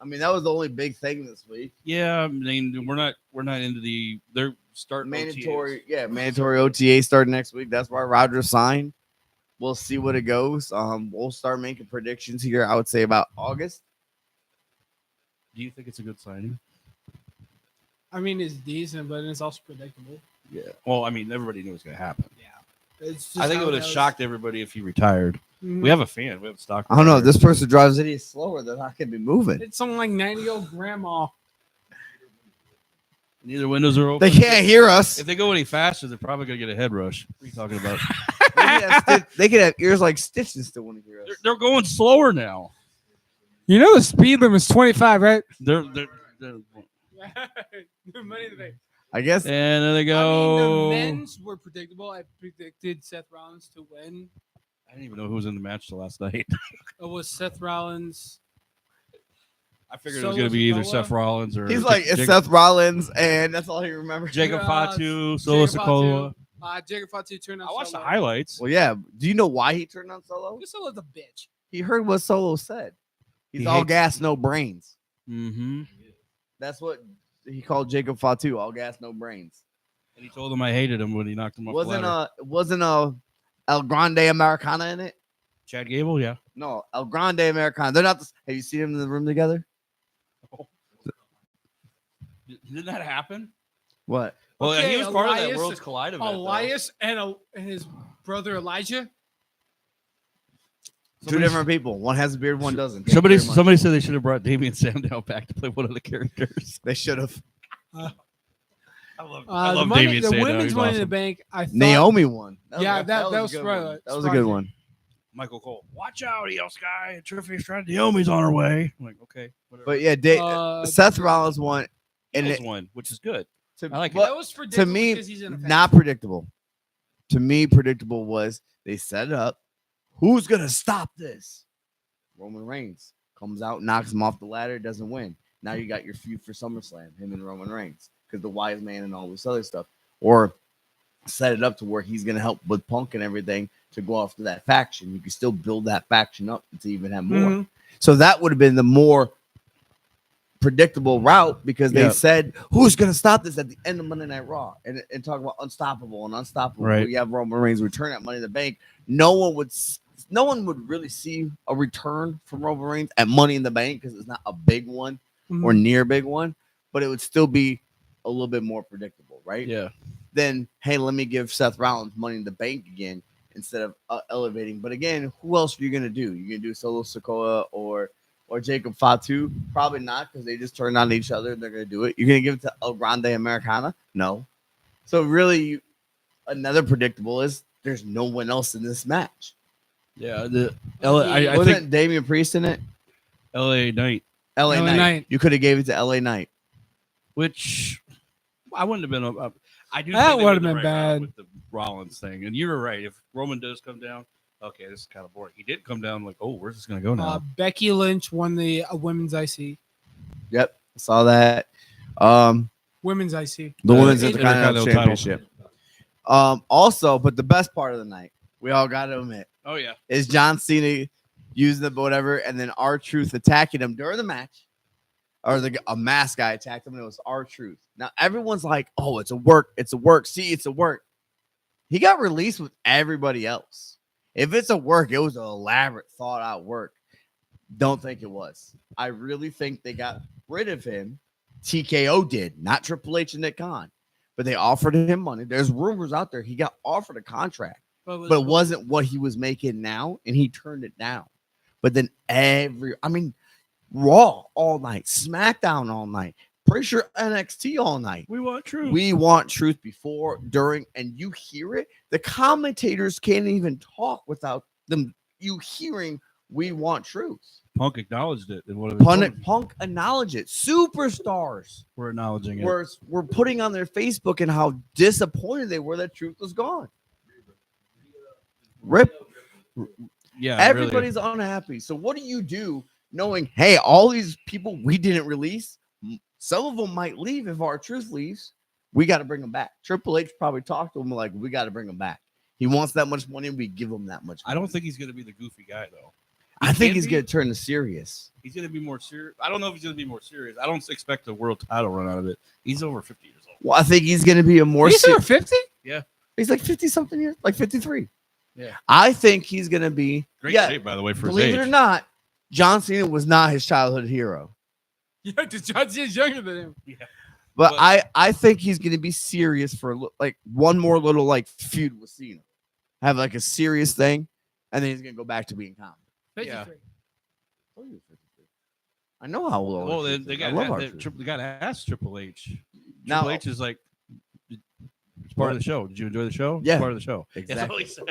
I mean, that was the only big thing this week. Yeah, I mean we're not into the they're starting Mandatory, OTAs. yeah, mandatory OTA starting next week. That's why Rodgers signed. We'll see what it goes. We'll start making predictions here. I would say about August. Do you think it's a good signing? I mean, it's decent, but it's also predictable. Yeah. Well, I mean, everybody knew it was going to happen. Yeah. It's just I think how it would have goes. shocked everybody if he retired. Mhm. We have a fan. We have a stock. I don't know. This person drives any slower than I can be moving. It's something like 90-year-old grandma. Neither windows are open. They can't hear us. If they go any faster, they're probably going to get a head rush. What are you talking about? They could have ears like Stitch and still want to hear us. they're going slower now. You know the speed limit is 25, right? They're Money in the bank. I guess. and there they I go. mean, the men's were predictable. I predicted Seth Rollins to win. I didn't even know who was in the match till last night. It was Seth Rollins. I figured it was going to be either Solo Seth Rollins or He's like, it's Jacob, Seth Rollins, and that's all he remembers. Jacob Yeah, Fatu, Solo Jacob Sikoa. Fatu. Jacob Fatu turned out I watched the Solo. highlights. Well, yeah. Do you know why he turned on Solo? Because Solo's a bitch. He heard what Solo said. He's He all hates- gas, no brains. Mm-hmm. That's what he called Jacob Fatu, all gas, no brains. And he told him I hated him when he knocked him off the ladder. Wasn't a El Grande Americana in it? Chad Gable, yeah. No, El Grande Americana. They're not. Have you seen them in the room together? Didn't that happen? What? Well, Okay, he was part of that Elias- Worlds Collide event. Elias and his brother Elijah. Two different people. One has a beard, one doesn't. Thank Somebody you very much. said they should have brought Damian Sandow back to play one of the characters. They should have. I love the Damian Sandow. women's He's Money in the awesome. Bank. I thought, Naomi won. Yeah, that was a good right. one. That was a good one. Michael Cole. Watch out, EO Sky. Triffy's trying. Naomi's on her way. I'm like, okay, whatever. But yeah, Seth Rollins won, and Eagles it, won, which is good. to, I like it. well, that was predictable to me, because he's in a not predictable. To me, predictable was they set it up. Who's gonna stop this? Roman Reigns comes out, knocks him off the ladder, doesn't win. Now you got your feud for SummerSlam, him and Roman Reigns, because the wise man and all this other stuff. Or set it up to where he's gonna help with Punk and everything to go after that faction. You can still build that faction up to even have more. Mhm. So that would have been the more predictable route because they said, who's going to stop this at the end of Monday Night Raw? And talk about unstoppable and unstoppable. Right. We have Roman Reigns return at Money in the Bank. No one would really see a return from Roman Reigns at Money in the Bank because it's not a big one Mhm. or near big one, but it would still be a little bit more predictable, right? Yeah. Then, hey, let me give Seth Rollins Money in the Bank again instead of elevating. But again, who else are you going to do? You're going to do Solo Sikoa or Jacob Fatu? Probably not because they just turned on each other and they're going to do it. You're going to give it to El Grande Americana? No. So really, another predictable is there's no one else in this match. Yeah. I Wasn't think Damian Priest in it? LA Knight, LA LA Knight. Knight. You could have gave it to LA Knight. which I wouldn't have been. I do. That think they would have went been the right route bad. with the Rollins thing, and you were right. If Roman does come down, okay, this is kind of boring. He did come down like, oh, where's this going to go now? Becky Lynch won the women's IC. Yep. Saw that. Women's IC. The women's Intercontinental Intercontinental title. Championship. Also, but the best part of the night, we all got to admit, Oh yeah. is John Cena using the whatever, and then R-Truth attacking him during the match, or a mask guy attacked him, and it was R-Truth. Now everyone's like, "Oh, it's a work, it's a work." See, it's a work. He got released with everybody else. If it's a work, it was an elaborate, thought out work. Don't think it was. I really think they got rid of him. TKO did, not Triple H and Nick Khan, but they offered him money. There's rumors out there he got offered a contract, but it wasn't what he was making now, and he turned it down. But then Raw all night, SmackDown all night, pretty sure NXT all night. We want truth. We want truth before, during, and you hear it. The commentators can't even talk without them. You hearing, we want truth. Punk acknowledged it in one of his Punk acknowledged it. Superstars We're acknowledging it. were putting on their Facebook and how disappointed they were that truth was gone. Rip. Yeah. Everybody's unhappy. So what do you do knowing, hey, all these people we didn't release, some of them might leave if our truth leaves. We got to bring them back. Triple H probably talked to him like, we got to bring them back. He wants that much money. We give him that much money. I don't think he's going to be the goofy guy though. I think can he's be. going to turn to serious. He's going to be more serious. I don't know if he's going to be more serious. I don't expect a world title run out of it. He's over 50 years old. Well, I think he's going to be a more He's over 50? He's like 50 something years, like 53. Yeah. I think he's going to be Great yeah, shape, by the way, for his believe age. it or not, John Cena was not his childhood hero. Yeah, because John Cena's younger than him. But I think he's going to be serious for like one more little like feud with Cena. Have like a serious thing, and then he's going to go back to being common. 53. I know how old. Well, R-Truth they is. I got love they R-Truth. got to ask Triple H. Now- Triple H is like, it's part of the show. Did you enjoy the show? Yeah. It's part of the show. Exactly. That's all he said.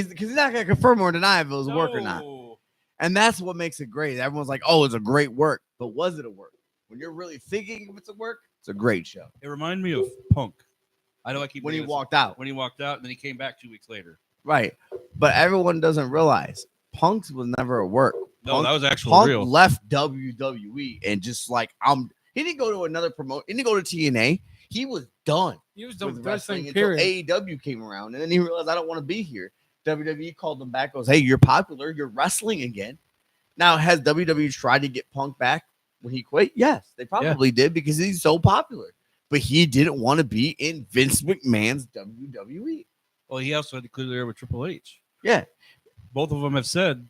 Because he's not going to confirm or deny if it was a work or not. No. And that's what makes it great. Everyone's like, "Oh, it's a great work," but was it a work? When you're really thinking if it's a work, it's a great show. It reminded me of Punk. I know I keep When he bringing this walked up. out, When he walked out, and then he came back 2 weeks later. right? But everyone doesn't realize Punk's was never a work. No, that was actually Punk real. left WWE and just like he didn't go to another promote. He didn't go to TNA. He was done. He was done with with wrestling wrestling, until period. AEW came around, and then he realized I don't want to be here. WWE called him back. Goes, hey, you're popular. You're wrestling again. Now, has WWE tried to get Punk back when he quit? Yes, they probably did because he's so popular. But he didn't want to be in Vince McMahon's WWE. Well, he also had to clear the air with Triple H. Yeah. Both of them have said,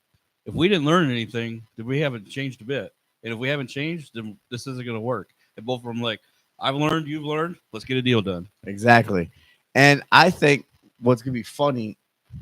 if we didn't learn anything, then we haven't changed a bit. And if we haven't changed, then this isn't going to work. And both of them like, I've learned, you've learned, let's get a deal done. Exactly. And I think what's going to be funny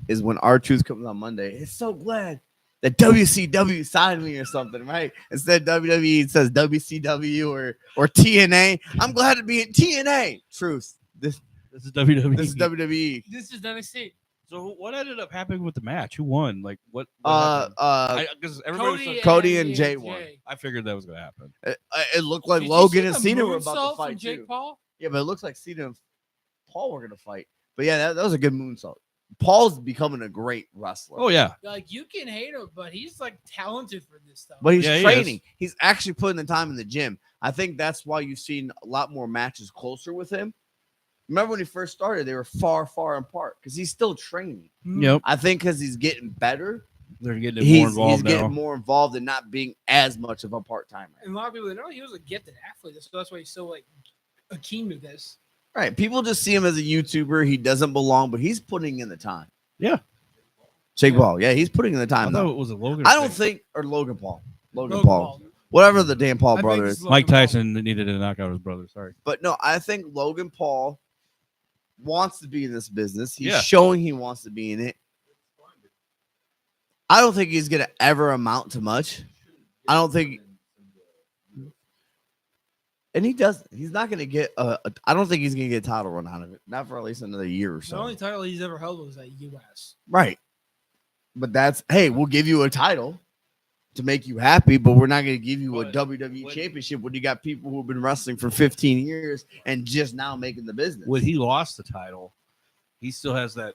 is when R-Truth comes on Monday, it's so glad that WCW signed me or something, right? Instead of WWE, it says WCW or TNA. I'm glad to be in TNA. Truth. This is WWE. This is WWE. This is NXT. So what ended up happening with the match? Who won? Like what because everybody Cody and Jay won. I figured that was going to happen. It looked like Did you Logan see and the Cena were moonsault about to from fight Jake too. Paul? Yeah, but it looks like Cena and Paul were going to fight. But yeah, that was a good moonsault. Paul's becoming a great wrestler. Oh yeah, Like you can hate him, but he's like talented for this stuff. But he's Yeah, he training. He's actually putting the time in the gym. I think that's why you've seen a lot more matches closer with him. Remember when he first started, they were far, far apart because he's still training. Yep. I think because he's getting better, They're getting more involved he's now. getting more involved and not being as much of a part-timer. And a lot of people know he was a gifted athlete, so that's why he's so like keen to this. Right. People just see him as a YouTuber. He doesn't belong, but he's putting in the time. Yeah. Jake Paul. Yeah, he's putting in the I time. thought Though. it was a Logan. I don't thing. think, or Logan Paul. Logan Logan Paul. Paul. Whatever the damn Paul I brother think is. it's Mike Logan Paul. Tyson needed to knock out his brother. Sorry. But no, I think Logan Paul wants to be in this business. He's Yeah. showing he wants to be in it. I don't think he's going to ever amount to much. I don't think, and he doesn't. He's not going to get I don't think he's going to get a title run out of it. Not for at least another year or The so. only title he's ever held was at US. Right. But that's, hey, we'll give you a title to make you happy, but we're not going to give you a But WWE championship when you got people who've been wrestling for 15 years and just now making the business. When he lost the title, he still has that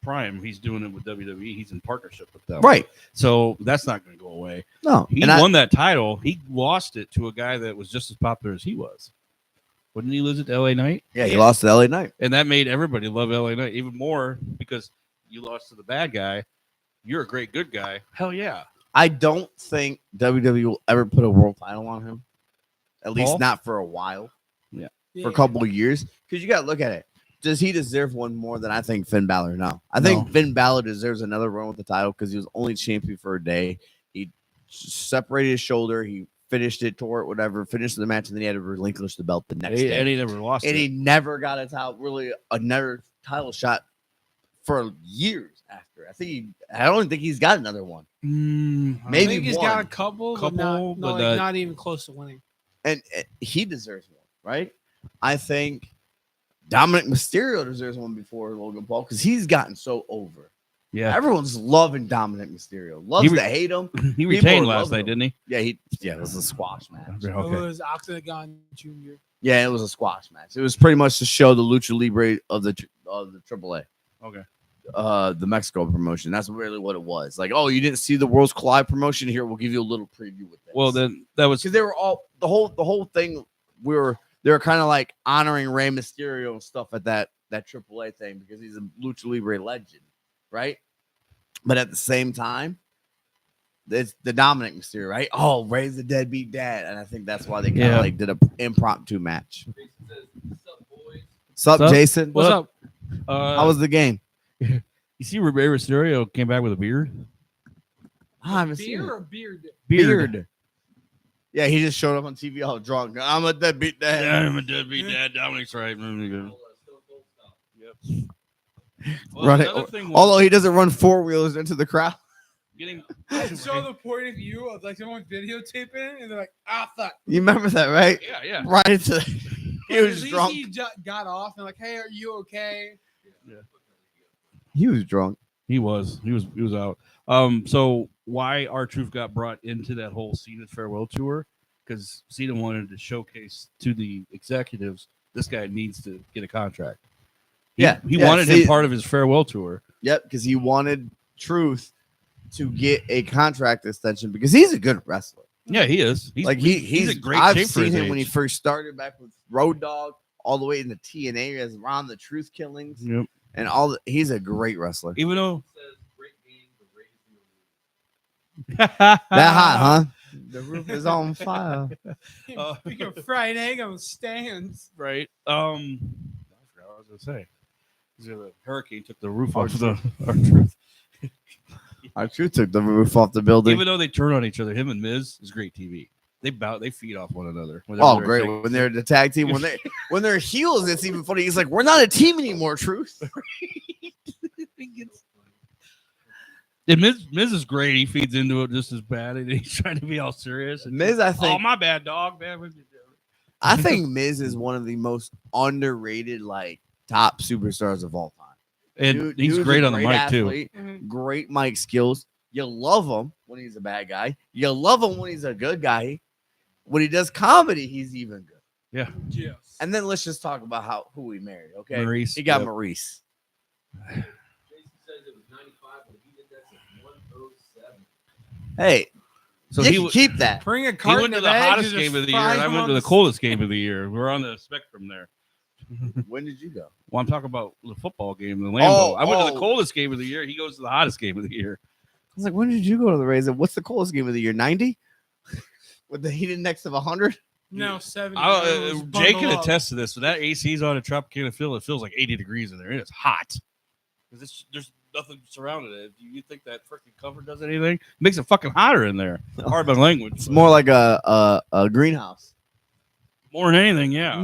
prime. He's doing it with WWE. He's in partnership with them. Right. So that's not going to go away. No. He And won that title. He lost it to a guy that was just as popular as he was. Wouldn't he lose it to LA Knight? yeah, he lost to LA Knight. And that made everybody love LA Knight even more because you lost to the bad guy. You're a great good guy. Hell yeah. I don't think WWE will ever put a world title on him. At least Paul? not for a while, Yeah. for a couple of years. Because you got to look at it. Does he deserve one more than I think Finn Balor? No. I think No. Finn Balor deserves another run with the title because he was only champion for a day. He separated his shoulder. He finished it, tore it, whatever, finished the match, and then he had to relinquish the belt the next day. And he never lost And it. he never got a title, really another title shot for years after. I don't think he's got another one. Maybe I Maybe think he's one. got a couple, but but not even close to winning. And he deserves one, right? I think Dominic Mysterio deserves one before Logan Paul because he's gotten so over. Yeah. Everyone's loving Dominic Mysterio. Loves to hate him. He People retained are last loving night, him. didn't he? Yeah, it was a squash match. It Okay. was Octagon Jr. Yeah, it was a squash match. It was pretty much to show the Lucha Libre of the AAA. Okay. The Mexico promotion. That's really what it was. Like, oh, you didn't see the Worlds Collide promotion here. We'll give you a little preview with this. Well, then that was because they were all the whole thing. They were kind of like honoring Rey Mysterio and stuff at that AAA thing because he's a Lucha Libre legend, right? But at the same time, it's the Dominic Mysterio, right? Oh, Rey's the deadbeat dad, and I think that's why they kind of like did a impromptu match. Jason says, "What's up, boys?" Sup, Sup? Jason? What's up? How was the game? You see, Rey Mysterio came back with a beard. I haven't seen Beer it. or beard? Beard. Yeah, he just showed up on TV all drunk. I'm a deadbeat dad. Yeah, I'm a deadbeat dad. Dominic's right. Stone Cold style. Yep. Well, Run it. another thing was Although he doesn't run four-wheelers into the crowd. getting I saw the point of view of like someone videotaping it, and they're like, fuck. You remember that, right? yeah. Right into he At was least drunk. he got off and like, hey, are you okay? He was drunk. He was out. So why R-Truth got brought into that whole Cena farewell tour? Because Cena wanted to showcase to the executives this guy needs to get a contract. He wanted him part of his farewell tour. Yep, because he wanted Truth to get a contract extension because he's a good wrestler. Yeah, he is. He's a great I've shape for seen his him age. when he first started back with Road Dogg, all the way into TNA as Ron the Truth Killings, Yep. and he's a great wrestler. Even though Says great game, the Rays That hot, huh? The roof is on fire. Speaking of fried egg on stands. right? I forgot what I was gonna say. The hurricane took the roof Our off the our truth. Our Truth took the roof off the building. Even though they turn on each other, him and Miz is great TV. They feed off one another. Oh, great! When they're the tag team, when they're heels, it's even funny. He's like, "We're not a team anymore, Truth." And Miz is great. He feeds into it just as bad, and he's trying to be all serious. And Miz, I oh, think, my bad, dog, man. What you doing? I think Miz is one of the most underrated, like top superstars of all time. And he's Dude's great a on the mic athlete, Mhm. Great mic skills. You love him when he's a bad guy. You love him when he's a good guy. When he does comedy, he's even good. Yeah. Yes. And then let's just talk about who he married. Okay, Maurice, he got yep. Maurice. Jason says it was 95, but he did that at 107. Hey, So you he can keep that. Bring a He carton went to of the eggs hottest and game just of the year, fry and I them went on to the coldest game of the year. We're on the spectrum there. When did you go? Well, I'm talking about the football game, the Lambeau. I went to the oh. coldest game of the year. He goes to the hottest game of the year. I was like, when did you go to the Rays? What's the coolest game of the year? 90? With the heat index of 100? No, 70. Jay can attest to this. So that AC's on a Tropicana field. It feels like 80 degrees in there. It is hot. There's nothing surrounding it. You think that freaking cover does anything? It makes it fucking hotter in there. Pardon my language. It's more like a greenhouse. More than anything, yeah.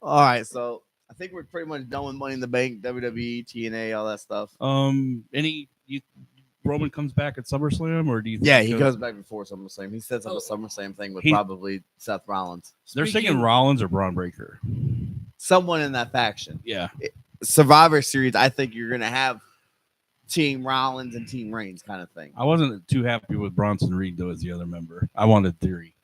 All right, so I think we're pretty much done with Money in the Bank, WWE, TNA, all that stuff. Roman comes back at SummerSlam, or do you think Yeah, he goes back before SummerSlam. He sets up a Oh. SummerSlam thing with He- probably Seth Rollins. They're Speaking- thinking Rollins or Braun Breaker. Someone in that faction. Yeah. Survivor Series, I think you're going to have Team Rollins and Team Reigns kind of thing. I wasn't too happy with Bronson Reed, though, as the other member. I wanted Theory.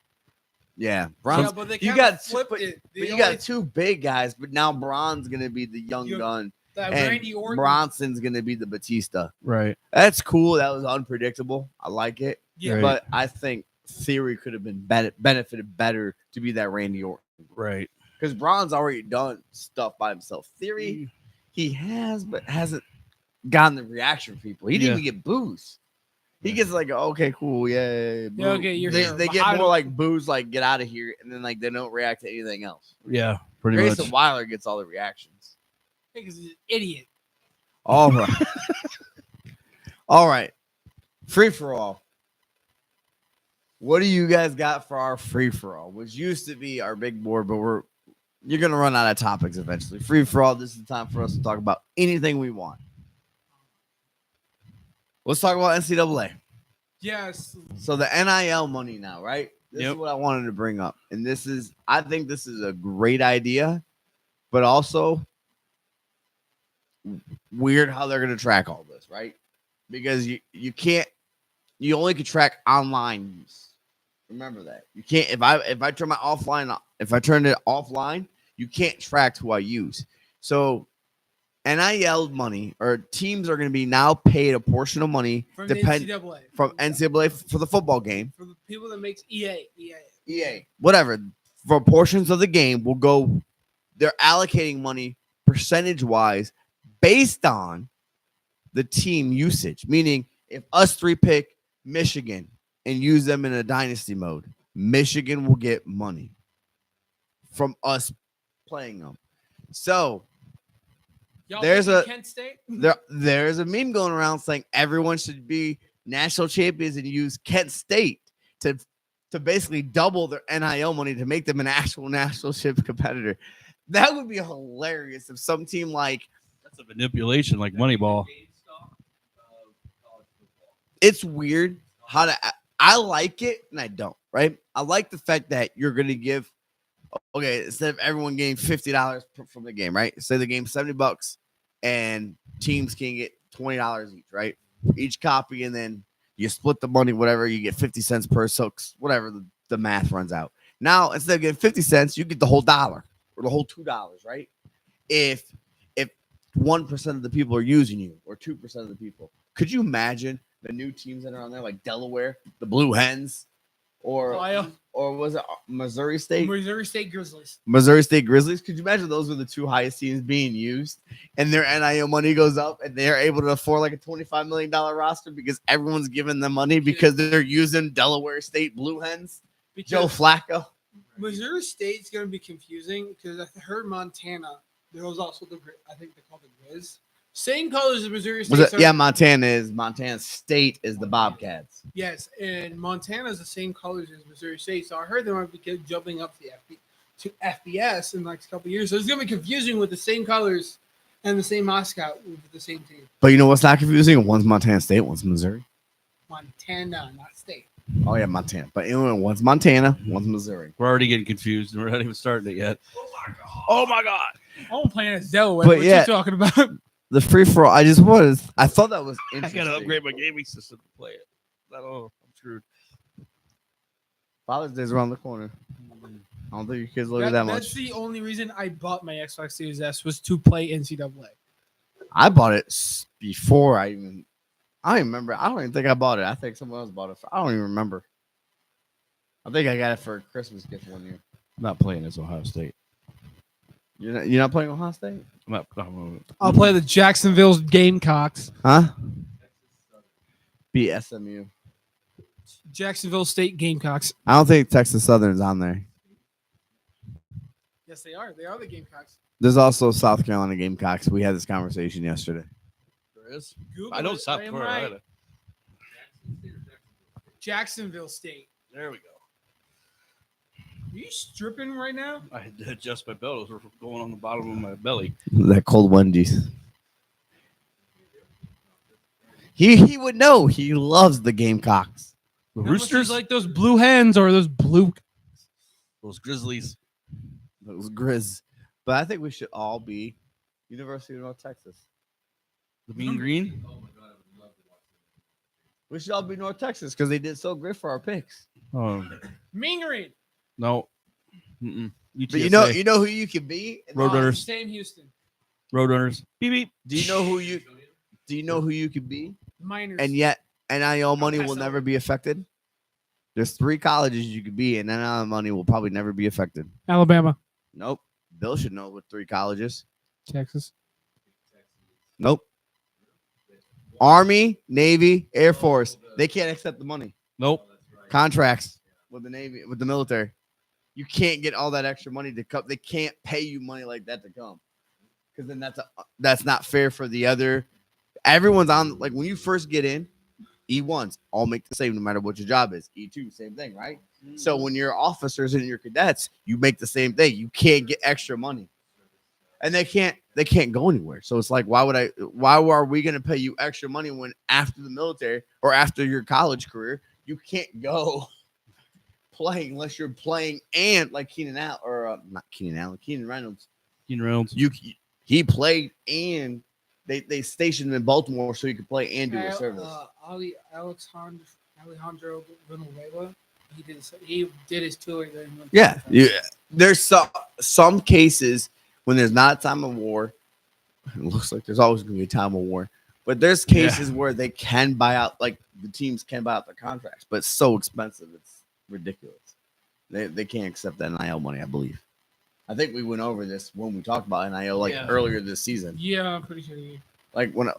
Yeah. Yeah, Braun's, but they you kinda got flipped but- it. but you got two big guys, but now Braun's going to be the young You- gun. that And Randy Orton. Bronson's going to be the Batista. Right. That's cool. That was unpredictable. I like it. Yeah, Right. But I think Theory could have been benefited better to be that Randy Orton. Right. Because Braun's already done stuff by himself. Theory, he has, but hasn't gotten the reaction from people. He didn't even get boos. He gets like, okay, cool, yeah. Yeah, okay, you're they, here. they But get how more do- like boos, like get out of here, and then like they don't react to anything else. Yeah, pretty Grayson much. Weiler gets all the reactions. Because he's an idiot. All right, all right. Free for all. What do you guys got for our free for all? Which used to be our big board, but you're gonna run out of topics eventually. Free for all. This is the time for us to talk about anything we want. Let's talk about NCAA. Yes. So the NIL money now, right? This is Yep. what I wanted to bring up, and I think this is a great idea, but also weird how they're going to track all this, right? Because you only can track online use. Remember that. You can't if I turn my offline if I turn it offline, you can't track who I use. So NIL money or teams are going to be now paid a portion of money From the NCAA. from NCAA for the football game. For the people that makes EA. EA, whatever, for portions of the game will go. They're allocating money percentage wise based on the team usage. Meaning, if us three pick Michigan and use them in a dynasty mode, Michigan will get money from us playing them. So Y'all There's picking a- Kent State? there's a meme going around saying everyone should be national champions and use Kent State to basically double their NIL money to make them an actual national ship competitor. That would be hilarious if some team like That's a manipulation, like Moneyball. it's weird how to I like it and I don't, right? I like the fact that you're gonna give instead of everyone getting $50 from the game, right? Say the game's $70 and teams can get $20 each, right? Each copy, and then you split the money, whatever, you get 50 cents per whatever the math runs out. Now, instead of getting 50 cents, you get the whole dollar or the whole $2, right? If 1% of the people are using you or 2% of the people, could you imagine the new teams that are on there, like Delaware, the Blue Hens, Ohio. or was it Missouri State? Missouri State Grizzlies. Missouri State Grizzlies. Could you imagine those were the two highest teams being used, and their NIL money goes up, and they're able to afford like a $25 million roster because everyone's giving them money because they're using Delaware State Blue Hens. Because Joe Flacco. Missouri State's going to be confusing because I heard Montana. There was also I think they called it Grizz. Same colors as Missouri State. Yeah, Montana State is the Bobcats. Yes, and Montana is the same colors as Missouri State. So I heard they might be jumping up to FBS in the next couple of years. So it's going to be confusing with the same colors and the same mascot with the same team. But you know what's not confusing? One's Montana State, one's Missouri. Montana, not State. Oh, yeah, Montana. But anyway, one's Montana, one's Missouri. We're already getting confused, and we're not even starting it yet. Oh my god! I'm playing as Delaware. But what yeah. you talking about? The free-for-all, I thought that was I interesting. gotta upgrade my gaming system to play it. I don't know. I'm screwed. Father's Day's around the corner. I don't think your kids love you that That's much. the only reason I bought my Xbox Series S was to play NCAA. I bought it before I don't remember. I don't even think I bought it. I think someone else bought it. I don't even remember. I think I got it for a Christmas gift one year. I'm not playing as Ohio State. You're not playing Ohio State? I'll play the Jacksonville Gamecocks. Huh? Be SMU. Jacksonville State Gamecocks. I don't think Texas Southern's on there. Yes, they are. They are the Gamecocks. There's also South Carolina Gamecocks. We had this conversation yesterday. There is. Google I know it. South I am Carolina. right. Jacksonville State. There we go. Are you stripping right now? I had to adjust my belt. Those were going on the bottom of my belly. That cold Wendy's. He would know. He loves the Gamecocks. The How much Roosters, is like those blue hens or those blue. those Grizzlies. Those Grizz. But I think we should all be University of North Texas. The Mean Green. Oh my god, I would love to watch that. We should all be North Texas because they did so great for our picks. Mean Green. No. Mm-mm. But you UTSA. know who you could be? Roadrunners. Same Houston. Roadrunners. Beep beep. Do you know who you could be? Miners. And yet NIL money will Paso. never be affected. There's 3 colleges you could be, and NIL money will probably never be affected. Alabama. Nope. Bill should know with 3 colleges. Texas. Nope. Army, Navy, Air Force. They can't accept the money. Nope. Contracts with the Navy, with the military. You can't get all that extra money to come. They can't pay you money like that to come. Because then that's not fair for the other. Everyone's on, like when you first get in, E1s all make the same no matter what your job is. E2, same thing, right? So when you're officers and you're cadets, you make the same thing. You can't get extra money. And they can't go anywhere. So it's like, why are we going to pay you extra money when after the military or after your college career, you can't go playing unless you're playing and like Keenan Allen or not Keenan Allen, Keenan Reynolds. He played and they stationed him in Baltimore so he could play and do a service. Alejandro Villanueva. He did his tour. Yeah. There's some cases when there's not a time of war. It looks like there's always going to be a time of war. But there's cases where they can buy out, like the teams can buy out their contracts, but it's so expensive. It's ridiculous. They can't accept that NIL money, I believe. I think we went over this when we talked about NIL earlier this season. Yeah, I'm pretty sure.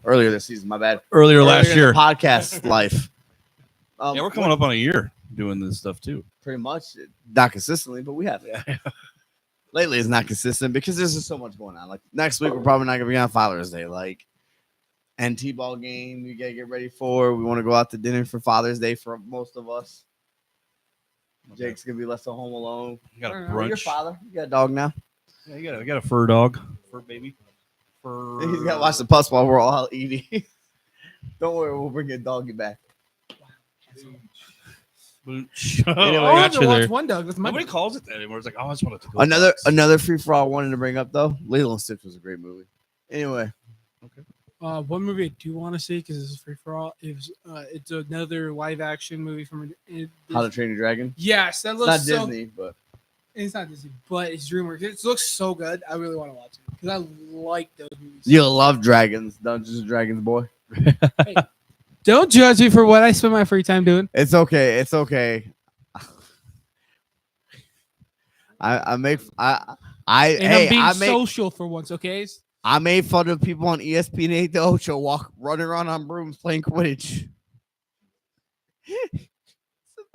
Earlier this season, my bad. Earlier last in the year. podcast life. Yeah, we're coming up on a year doing this stuff too. Pretty much, not consistently, but we have. Lately, it's not consistent because there's just so much going on. Like next week, we're probably not gonna be on Father's Day. Like NT ball game, we gotta get ready for. We want to go out to dinner for Father's Day for most of us. Jake's gonna be left at home alone. You got a Your brunch. father, you got a dog now. Yeah, you got a fur dog, fur baby. He's got to watch the pus while we're all out eating. Don't worry, we'll bring your doggy back. Booch. Anyway, I got to you watch there. one dog. That's my Nobody calls it that anymore. It's like, I just wanted to go. Another free for all I wanted to bring up though. Lilo and Stitch was a great movie. Anyway, one movie I do want to see because this is free for all is it's another live action movie from How to Train Your Dragon. Yes, that It's looks not so. Disney, but It's not Disney, but it's DreamWorks. It looks so good. I really want to watch it because I like those movies. you'll love dragons, Dungeons and Dragons, boy. Don't judge me for what I spend my free time doing. It's okay. It's okay. I make I'm being I social for once, okay? I made fun of people on ESPN 8 the Ocho running around on brooms playing Quidditch.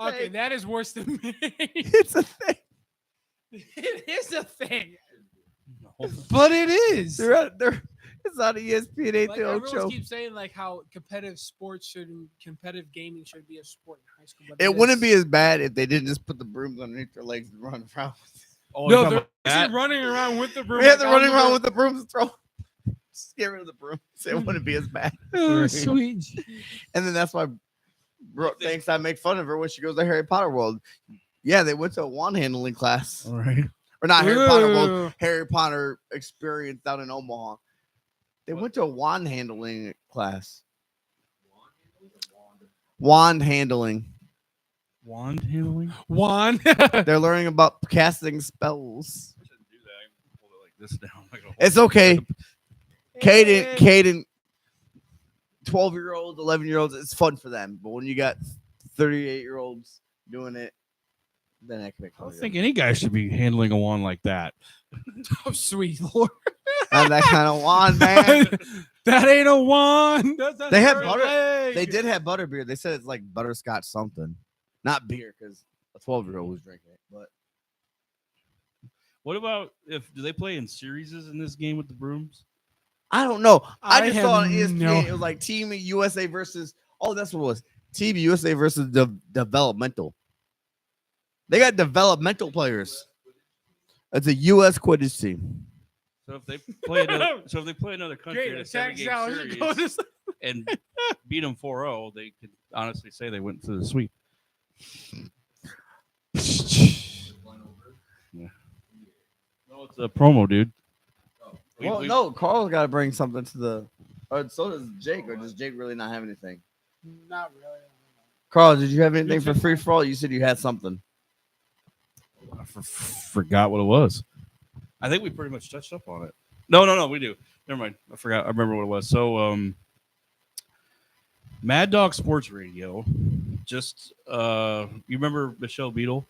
Okay, that is worse than me. It's a thing. It is a thing. But it is. It's on ESPN 8 Like the everyone Ocho. keeps saying like how competitive competitive gaming should be a sport in high school. But It wouldn't be as bad if they didn't just put the brooms underneath their legs and run around. Oh, No, you're they're talking about actually running around with the broom. We had to like, running on the around broom. with the brooms and throw. Just get rid of the brooms. It wouldn't be as bad. Oh, sweet. And then that's why Brooke thinks I make fun of her when she goes to Harry Potter World. Yeah, they went to a wand handling class. All right. Or not Harry Potter World, Ooh. Harry Potter experience down in Omaha. They went to a wand handling class. Wand handling. Wand handling? One. They're learning about casting spells. I shouldn't do that. I can hold it like this down. I gotta hold It's it. okay. Caden, 12-year-olds, 11-year-olds, it's fun for them. But when you got 38-year-olds doing it, then I can make I fun don't of think you. any guy should be handling a wand like that. Oh, sweet Lord. Not that kind of wand, man. That ain't a wand. That's a They have third butter- leg. They did have butterbeer. They said it's like butterscotch something. Not beer, because a 12-year-old was drinking it. But What about do they play in series in this game with the brooms? I don't know. I I just saw on have ESPN no- it was like Team USA versus that's what it was. Team USA versus developmental. They got developmental players. It's a US Quidditch team. So if they play another country Great. in a Attack 7-game Dallas series goes- and beat them 4-0, they could honestly say they went to the sweep. No, it's a promo, dude. No, Carl's got to bring something to the. Or so does Jake, or does Jake really not have anything? Not really. Carl, did you have anything for free for all? You said you had something. I forgot what it was. I think we pretty much touched up on it. No, we do. Never mind. I forgot. I remember what it was. So, Mad Dog Sports Radio. Just you remember Michelle Beadle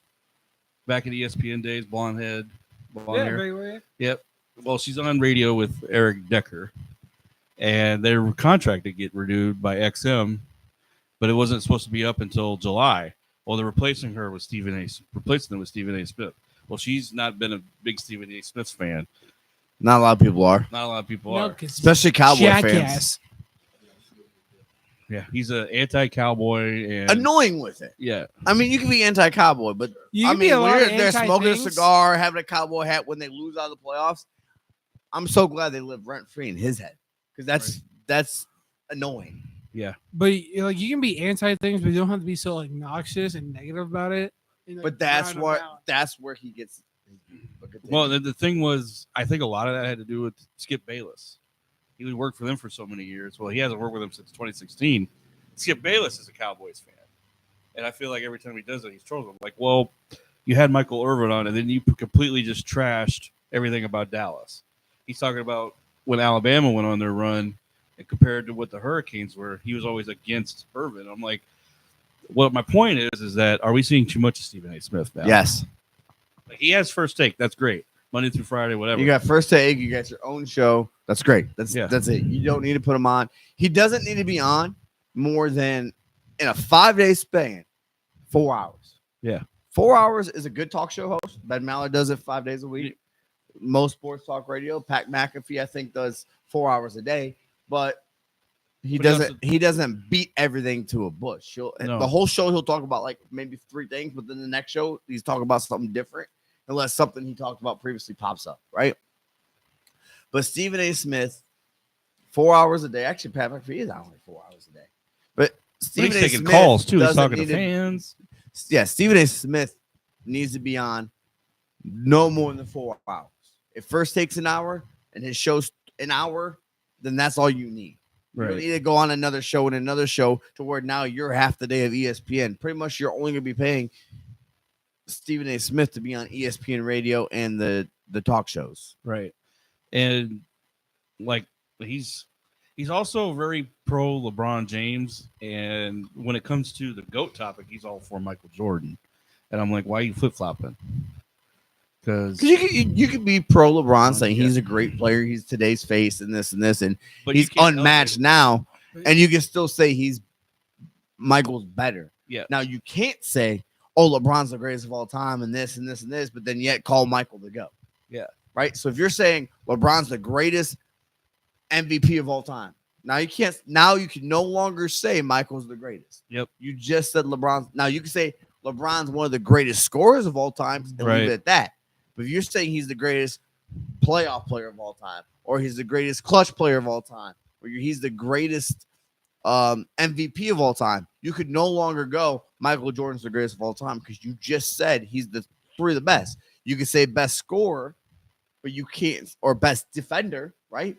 back in ESPN days, blonde head, blonde Yeah, hair. very well. Yep. Well, she's on radio with Eric Decker, and their contract to get renewed by XM, but it wasn't supposed to be up until July. Well, they're replacing them with Stephen A. Smith. Well, she's not been a big Stephen A. Smith fan. Not a lot of people are, Not a lot of people No, are. 'cause especially Cowboy fans. jackass. Yeah, he's an anti-cowboy and Annoying with it. yeah, I mean, you can be anti-cowboy, but You I can be mean, a when lot you're of there smoking a anti-things. cigar, having a cowboy hat when they lose out of the playoffs, I'm so glad they live rent free in his head because that's annoying. yeah. But like you can be anti things, but you don't have to be so like obnoxious and negative about it. And, like, But that's round what around. that's where he gets. Well, the thing was, I think a lot of that had to do with Skip Bayless. He would work for them for so many years. Well, he hasn't worked with them since 2016. Skip Bayless is a Cowboys fan, and I feel like every time he does it, he's trolling them. Like, well, you had Michael Irvin on, and then you completely just trashed everything about Dallas. He's talking about when Alabama went on their run and compared to what the Hurricanes were. He was always against Irvin. I'm like, what my point is that are we seeing too much of Stephen A. Smith now? Yes, Like, he has First Take. That's great. Monday through Friday, whatever. you got First Take. You got your own show. That's great. That's it. You don't need to put him on. He doesn't need to be on more than in a 5-day span, 4 hours. Yeah. 4 hours is a good talk show host. Ben Maller does it 5 days a week. Most sports talk radio. Pat McAfee, I think, does 4 hours a day, but he doesn't beat everything to a bush. The whole show he'll talk about like maybe 3 things, but then the next show he's talking about something different, unless something he talked about previously pops up, right? But Stephen A. Smith, 4 hours a day. Actually, Pat McAfee is on like 4 hours a day. But Stephen he's A. taking Smith calls too. He's doesn't talking to need fans. Yeah, Stephen A. Smith needs to be on no more than 4 hours. If First Takes an hour and his show's an hour, then that's all you need. You don't need to go on another show and another show to where now you're half the day of ESPN. Pretty much you're only going to be paying Stephen A. Smith to be on ESPN radio and the talk shows. Right. And like He's also very pro LeBron James, and when it comes to the GOAT topic, he's all for Michael Jordan. And I'm like, why are you flip flopping? Because you could be pro LeBron, saying yeah. he's a great player, he's today's face, and this, and but he's you can't unmatched elevate- now, and you can still say he's Michael's better. Yeah. Now you can't say, oh, LeBron's the greatest of all time, and this, but then yet call Michael the GOAT. Yeah. Right. So if you're saying LeBron's the greatest MVP of all time, now you can't. Now you can no longer say Michael's the greatest. Yep. You just said LeBron. Now you can say LeBron's one of the greatest scorers of all time and leave it at that. But if you're saying he's the greatest playoff player of all time, or he's the greatest clutch player of all time, or he's the greatest MVP of all time, you could no longer go Michael Jordan's the greatest of all time because you just said he's the three of the best. You could say best scorer, but you can't, or best defender, right?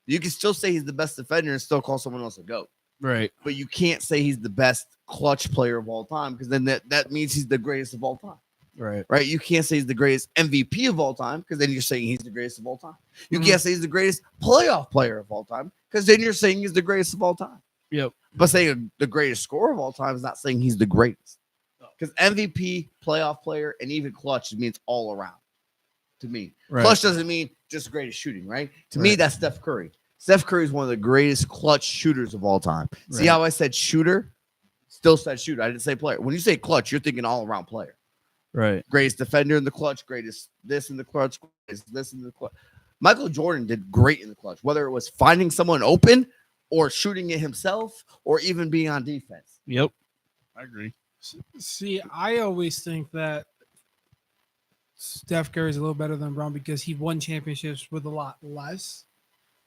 You can still say he's the best defender and still call someone else a GOAT. Right. But you can't say he's the best clutch player of all time because then that means he's the greatest of all time. Right. Right. You can't say he's the greatest MVP of all time because then you're saying he's the greatest of all time. You can't say he's the greatest playoff player of all time because then you're saying he's the greatest of all time. Yep. But saying the greatest scorer of all time is not saying he's the greatest. Because MVP, playoff player, and even clutch means all around. To me, clutch doesn't mean just greatest shooting, right? To me, that's Steph Curry. Steph Curry is one of the greatest clutch shooters of all time. See how I said shooter? Still said shooter. I didn't say player. When you say clutch, you're thinking all around player. Right. Greatest defender in the clutch, greatest this in the clutch, greatest this in the clutch. Michael Jordan did great in the clutch, whether it was finding someone open or shooting it himself or even being on defense. Yep. I agree. See, I always think that Steph Curry is a little better than LeBron because he won championships with a lot less.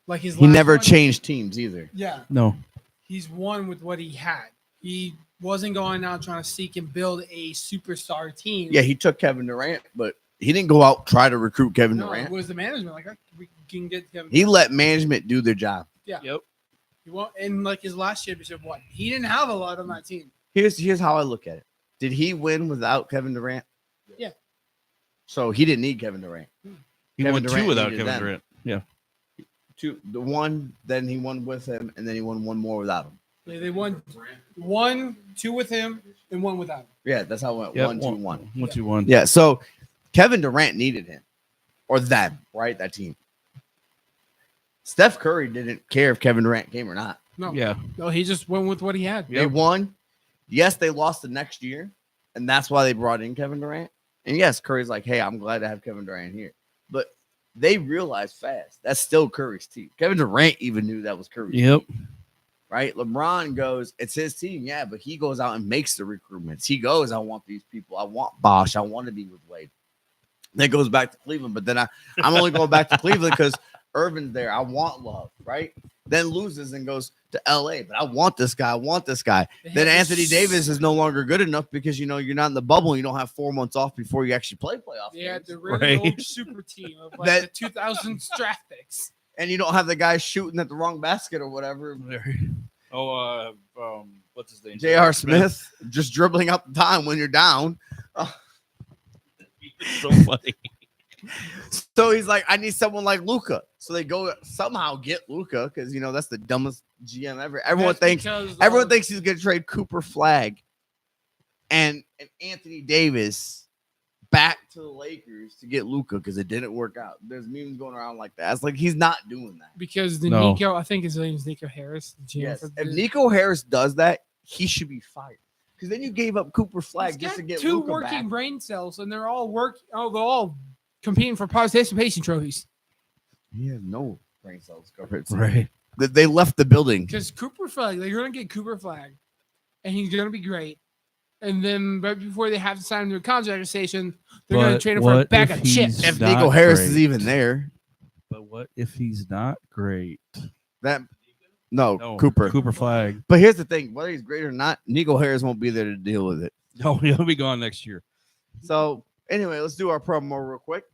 Like he never changed teams either. Yeah. No. He's won with what he had. He wasn't going out trying to seek and build a superstar team. Yeah, he took Kevin Durant, but he didn't go out try to recruit Kevin Durant. It was the management. Like, we can get Kevin. He let management do their job. Yeah. Yep. He won, and like his last championship, what? He didn't have a lot on that team. Here's how I look at it. Did he win without Kevin Durant? Yeah. So he didn't need Kevin Durant. He Kevin won Durant two without needed Kevin them. Durant. Yeah. The one, then he won with him, and then he won one more without him. Yeah, they won 1, 2 with him, and 1 without him. Yeah, that's how it went. Yep. 1, 2, 1. 1, 2, 1. Yeah, so Kevin Durant needed him. Or them, right? That team. Steph Curry didn't care if Kevin Durant came or not. No. Yeah. No, he just went with what he had. They won. Yes, they lost the next year, and that's why they brought in Kevin Durant. And yes, Curry's like, hey, I'm glad to have Kevin Durant here. But they realized fast that's still Curry's team. Kevin Durant even knew that was Curry's Yep. team. Right? LeBron goes, it's his team, yeah, but he goes out and makes the recruitments. He goes, I want these people. I want Bosh. I want to be with Wade. Then goes back to Cleveland, but then I'm only going back to Cleveland because Irvin's there. I want Love, right? Then loses and goes to LA, but I want this guy. I want this guy. Then Anthony Davis is no longer good enough because you're not in the bubble. And you don't have 4 months off before you actually play playoff They had games. the really old super team of like the 2000s draft picks. And you don't have the guy shooting at the wrong basket or whatever. Oh, what's his name? J.R. Smith just dribbling up the time when you're down. So funny. So he's like, I need someone like Luka. So they go somehow get Luka because that's the dumbest GM ever. Everyone thinks he's gonna trade Cooper Flag and Anthony Davis back to the Lakers to get Luka because it didn't work out. There's memes going around like that. It's like he's not doing that. Because I think his name is Nico Harris. The GM Yes. If Nico Harris does that, he should be fired. Because then you gave up Cooper Flag just to get two Luka working back. brain cells, and they're all they're all competing for participation trophies. He has no brain cells. Right. They left the building. Because Cooper Flag, they're going to get Cooper Flag, and he's going to be great. And then right before they have to sign him to a contract extension, they're going to trade him for a bag of chips. If Nico Harris is even there. But what if he's not great? No, Cooper Flag. But here's the thing: whether he's great or not, Nico Harris won't be there to deal with it. No, he'll be gone next year. So anyway, let's do our promo real quick.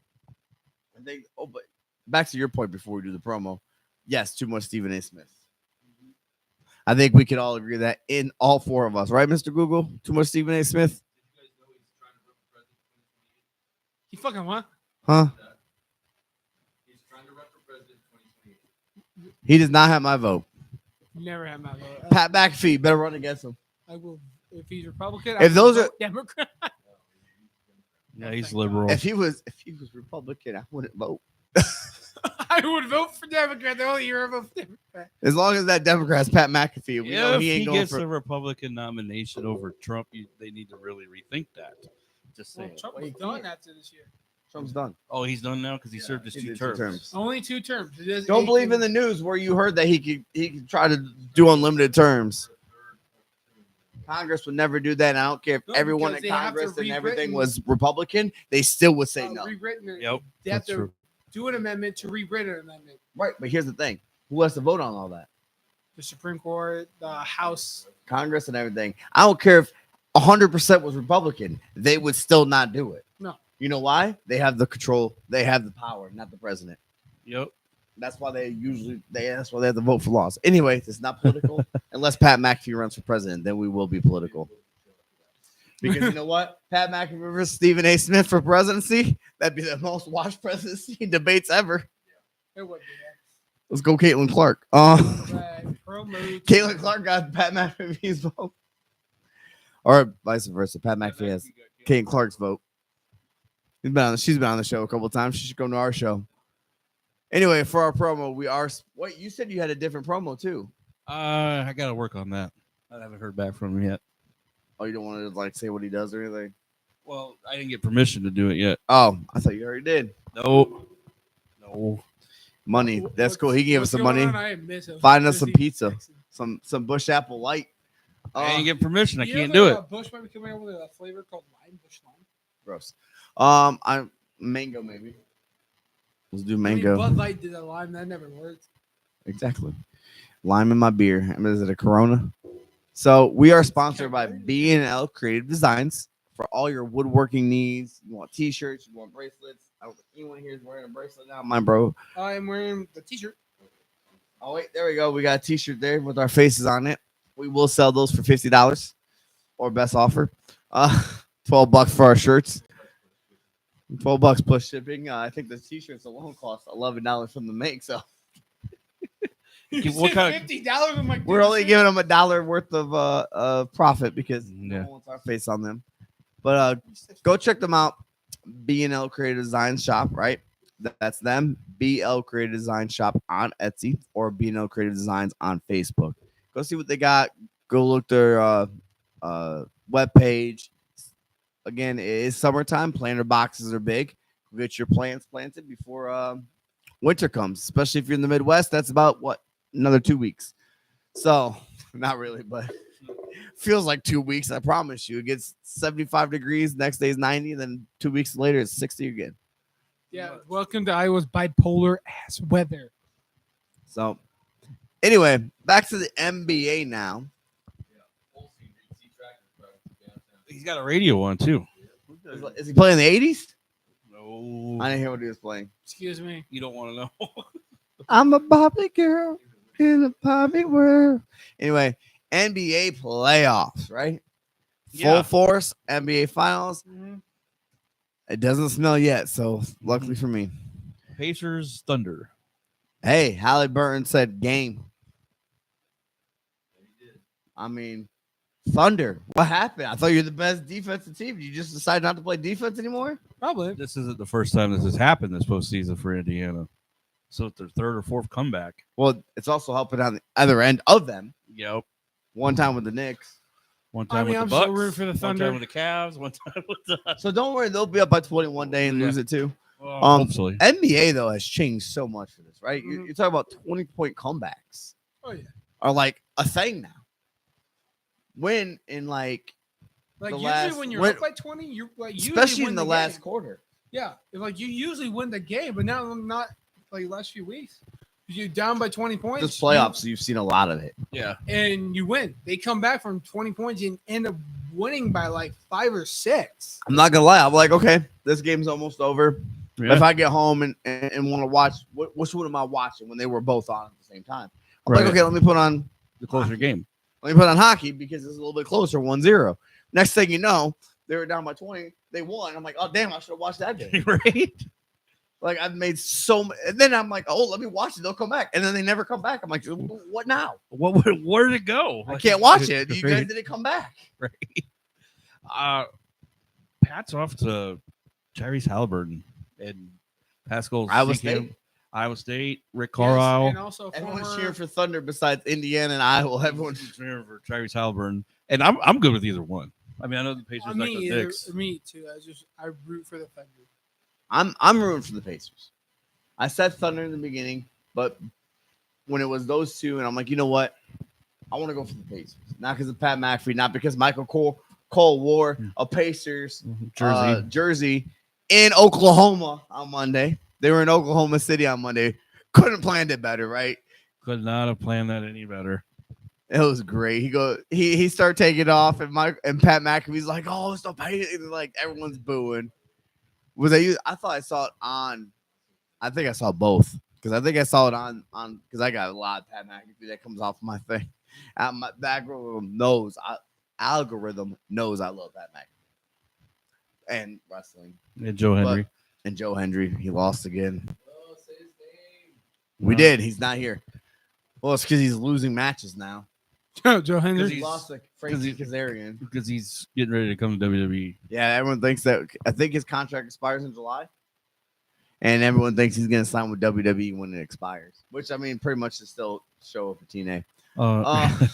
I think. Oh, but back to your point before we do the promo. Yes, too much Stephen A. Smith. I think we could all agree that in all four of us, right, Mr. Google? Too much Stephen A. Smith. He fucking what? Huh? He's trying to run for president in 2028. He does not have my vote. Never have my vote. Pat McAfee better run against him. I will if he's Republican. If those are Democrat. Yeah, he's Thank liberal. if he was Republican, I wouldn't vote. I would vote for Democrat the whole year. I vote for Democrat. As long as that Democrat's Pat McAfee, we know If he ain't he going gets for. a Republican nomination over Trump, they need to really rethink that. Just Well, saying. Trump Well, was he done can't. after this year. Trump's done. Oh, he's done now because he served his He two did terms. Only 2 terms. It is Don't 8 believe in the news where you heard that he could try to do unlimited terms. Congress would never do that. And I don't care if No, everyone because in they have to Congress and rewritten- everything was Republican, they still would say no. Rewritten it. Yep, They have that's to true. do an amendment to rewrite an amendment. Right, but here's the thing: who has to vote on all that? The Supreme Court, the House. Congress and everything. I don't care if 100% was Republican; they would still not do it. No. You know why? They have the control. They have the power, not the president. Yep. That's why that's why they have to vote for laws. Anyway, it's not political unless Pat McAfee runs for president. Then we will be political. Because you know what? Pat McAfee versus Stephen A. Smith for presidency. That'd be the most watched presidency debates ever. It would be Let's go, Caitlin Clark. that. Promote. Caitlin Clark got Pat McAfee's vote, or vice versa. Pat McAfee has Caitlin Clark's vote. She's been on the show a couple of times. She should come to our show. Anyway, for our promo, we are. Wait, you said you had a different promo too. I got to work on that. I haven't heard back from him yet. Oh, you don't want to like say what he does or anything? Well, I didn't get permission to do it yet. Oh, I thought you already did. No. Money. That's cool. He gave us What's some going money. on? I miss him. Find us some Busy pizza. texting. Some Bush Apple Light. I didn't get permission. I You can't know do that, it. Bush might be coming out with a flavor called lime. Bush lime. Gross. I'm mango maybe. Let's do mango. I mean, Bud Light did a lime. That never worked. Exactly. Lime in my beer. Is it a Corona? So we are sponsored by B&L Creative Designs for all your woodworking needs. You want T-shirts, you want bracelets. I don't think anyone here is wearing a bracelet now, mine, bro. I'm wearing the T-shirt. Oh wait, there we go. We got a T-shirt there with our faces on it. We will sell those for $50 or best offer. $12 for our shirts. $12 plus shipping. I think the T-shirts alone cost $11 from the make. So What kind of- $50? I'm like, we're dude, only this giving them $1 worth of profit because no Yeah. one wants our face on them. But go check them out. B&L Creative Design Shop, right? That's them. BL Creative Design Shop on Etsy or B&L Creative Designs on Facebook. Go see what they got. Go look their webpage. Again, it is summertime. Planter boxes are big. Get your plants planted before winter comes, especially if you're in the Midwest. That's about another 2 weeks. So not really, but feels like 2 weeks. I promise you. It gets 75 degrees. Next day is 90. Then 2 weeks later, it's 60 again. Yeah, welcome to Iowa's bipolar ass weather. So anyway, back to the NBA now. He's got a radio on too. Is he playing the 80s? No, I didn't hear what he was playing. Excuse me. you don't want to know. I'm a Bobby girl in a Bobby world. Anyway, NBA playoffs, right? Yeah. Full force, NBA finals. Mhm. It doesn't smell yet, so luckily for me. Pacers, Thunder. Hey, Halliburton said game. I mean, Thunder. What happened? I thought you were the best defensive team. You just decided not to play defense anymore? Probably. This isn't the first time this has happened this postseason for Indiana. So it's their third or fourth comeback. Well, it's also helping on the other end of them. Yep. One time with the Knicks. One I time mean, with I'm the so Bucks. rooting for the Thunder. One time with the Cavs. One time with the. So don't worry, they'll be up by 21 day and lose it too. Well, hopefully. NBA though has changed so much for this, right? Mhm. You're talking about 20-point comebacks Oh yeah. are like a thing now. When in like Like the usually last- when you're when- up by 20, you're like usually especially win in the game. last quarter. Yeah, like you usually win the game, but now not like last few weeks. You're down by 20 points. This playoffs, you've seen a lot of it. Yeah. and you win. They come back from 20 points and end up winning by like 5 or 6. I'm not gonna lie. I'm like, okay, this game's almost over. Yeah. If I get home and want to watch, which one am I watching when they were both on at the same time? I'm Right. like, okay, let me put on The closer game. hockey because it's a little bit closer, 1-0. Next thing you know, they were down by 20. They won. I'm like, oh damn, I should have watched that game. Right? Like I've made so much, and then I'm like, oh, let me watch it. They'll come back, and then they never come back. I'm like, what now? Where did it go? I can't watch it. You guys didn't come back. Right. Hats off to Tyrese Halliburton and Pascal Iowa State, Rick Carlisle. And also everyone's cheering for Thunder besides Indiana and Iowa. Everyone's cheering for Tyrese Halliburton, and I'm good with either one. I mean, I know the Pacers like the Knicks. Me too. I root for the Thunder. I'm rooting for the Pacers. I said Thunder in the beginning, but when it was those two, and I'm like, you know what? I want to go for the Pacers. Not because of Pat McAfee, not because Michael Cole wore a Pacers jersey in Oklahoma on Monday. They were in Oklahoma City on Monday. Couldn't have planned it better, right? Could not have planned that any better. It was great. He started taking off, and Pat McAfee's like, "Oh, it's the Pacers!" Like everyone's booing. Was that you? I thought I saw it on. I think I saw both because I think I saw it on because I got a lot of Pat McAfee that comes off my thing. My algorithm knows I love Pat McAfee and wrestling and Joe Hendry. And Joe Hendry, he lost again. Oh, say his name. We did. He's not here. Well, it's because he's losing matches now. Joe Hendry. He lost like Frankie Kazarian. Because he's getting ready to come to WWE. Yeah, everyone thinks that. I think his contract expires in July. And everyone thinks he's going to sign with WWE when it expires. Which, I mean, pretty much is still show up for TNA. I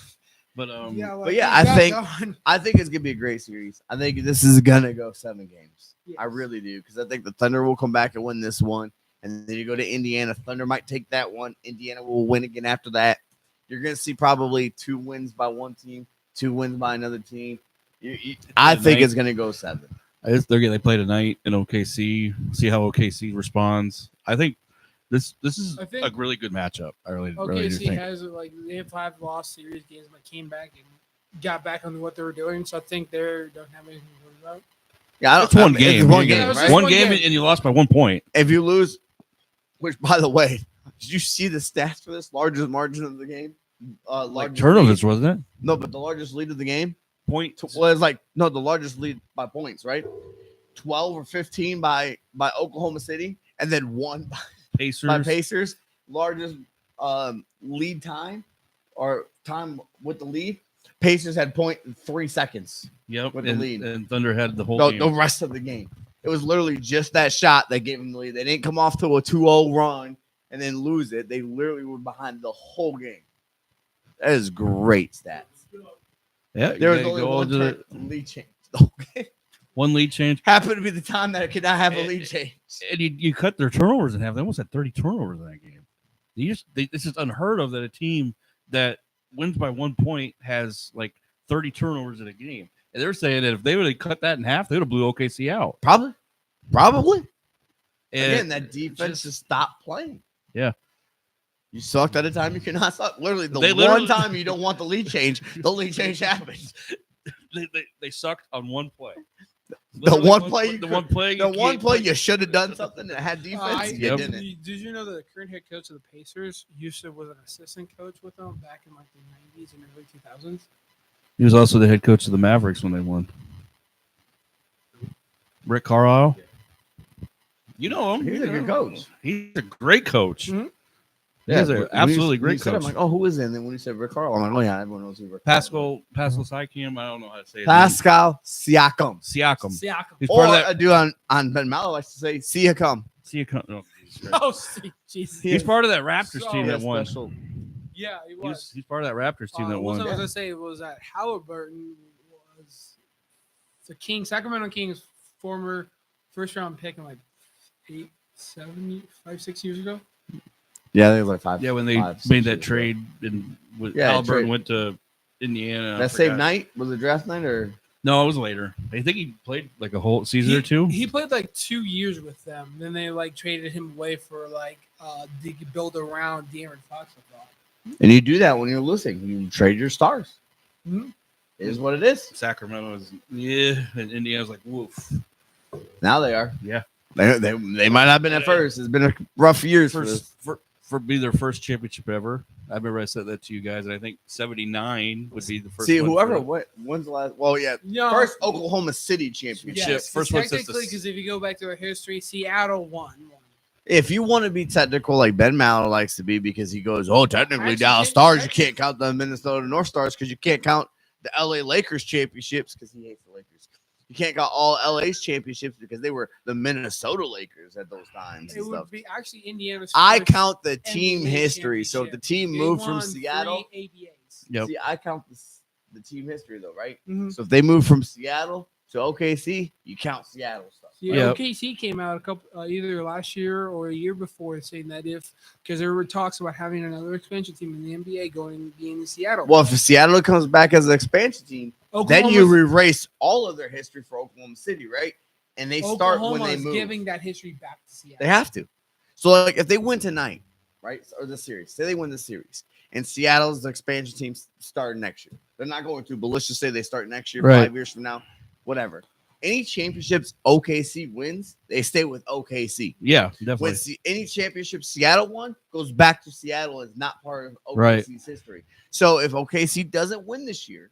think it's going to be a great series. I think this is going to go 7 games. Yes. I really do. Because I think the Thunder will come back and win this one. And then you go to Indiana. Thunder might take that one. Indiana will win again after that. You're going to see probably 2 wins by one team, 2 wins by another team. I think it's going to go 7. They play tonight in OKC. See how OKC responds. I think this is a really good matchup. I really do think. Has they have 5 lost series games, but came back and got back on what they were doing. So I think they don't have anything to worry about. Yeah, it's one game. One game, and you lost by 1 point. If you lose, which by the way, did you see the stats for this largest margin of the game? Turnovers, wasn't it? No, but the largest lead of the game. Point was the largest lead by points, right? 12 or 15 by Oklahoma City, and then 1 by Pacers. Largest lead time or time with the lead. Pacers had 0.3 seconds. Yep, with the lead, and Thunder had the whole game. The rest of the game. It was literally just that shot that gave them the lead. They didn't come off to a 2-0 run and then lose it. They literally were behind the whole game. That is great stats. Yeah, there was only one lead change. One lead change happened to be the time that it could not have a lead change. And you cut their turnovers in half. They almost had 30 turnovers in that game. This is unheard of that a team that wins by 1 point has like 30 turnovers in a game. And they're saying that if they would have cut that in half, they would have blew OKC out. Probably. And again, that defense just stopped playing. Yeah. You sucked at a time you cannot suck. Literally, one time you don't want the lead change, the lead change happens. They sucked on one play. The one play you should have done something that had defense. You didn't. Did you know that the current head coach of the Pacers was an assistant coach with them back in like the 90s and early 2000s? He was also the head coach of the Mavericks when they won. Rick Carlisle. You know him. He's a good coach. He's a great coach. Mm-hmm. Yeah, he's an absolutely great coach. I'm like, oh, who is it? And then when you said Rick Carlisle, I'm like, oh yeah, everyone knows who Rick Pascal Siakam. I don't know how to say it. Pascal Siakam. He's part of that. A dude on Ben Mallow likes to say Siakam. Oh, Jesus. He's part of that Raptors team that won. Yeah, he was. He's part of that Raptors team that won. What I was going to say was that Halliburton was the Sacramento Kings former first-round pick in like 6 years ago. Yeah, they were like 5. Yeah, when they made that trade and Halliburton went to Indiana. That same night? Was it draft night or? No, it was later. I think he played like a whole season or two. He played like 2 years with them. Then they like traded him away for like they could build around De'Aaron Fox. I thought. And you do that when you're losing. You trade your stars. Mm-hmm. It is what it is. Sacramento is and Indiana's like woof. Now they are. Yeah, they might not have been at first. It's been a rough years for be their first championship ever. I remember I said that to you guys, and I think 79 would be the first. See, whoever when's the last? Well, yeah, first Oklahoma City championship. Yes, first one technically, because if you go back to our history, Seattle won. If you want to be technical, like Ben Mallow likes to be, because he goes, "Oh, technically, Actually, Dallas Stars, you can't count the Minnesota North Stars because you can't count the LA Lakers championships because he hates the Lakers. You can't count all LA's championships because they were the Minnesota Lakers at those times It and stuff. would be actually Indiana's. I first count the team NBA history. So if the championship. team They moved from won Seattle, 3 ABAs. Yep. see, I count the team history though, right? Mhm. So if they move from Seattle to OKC, you count Seattle stuff. Yeah, Yep. OKC came out a couple either last year or a year before saying that because there were talks about having another expansion team in the NBA being in Seattle. Well, if Seattle comes back as an expansion team, then you erase all of their history for Oklahoma City, right? And they start when they is move. giving that history back to Seattle. They have to. So, like, if they win tonight, right, or the series, say they win the series, and Seattle's the expansion team starting next year. They're not going to, but let's just say they start next year, Right. 5 years from now, whatever. Any championships OKC wins, they stay with OKC. Yeah, definitely. When any championship Seattle won goes back to Seattle, is not part of OKC's Right. history. So if OKC doesn't win this year,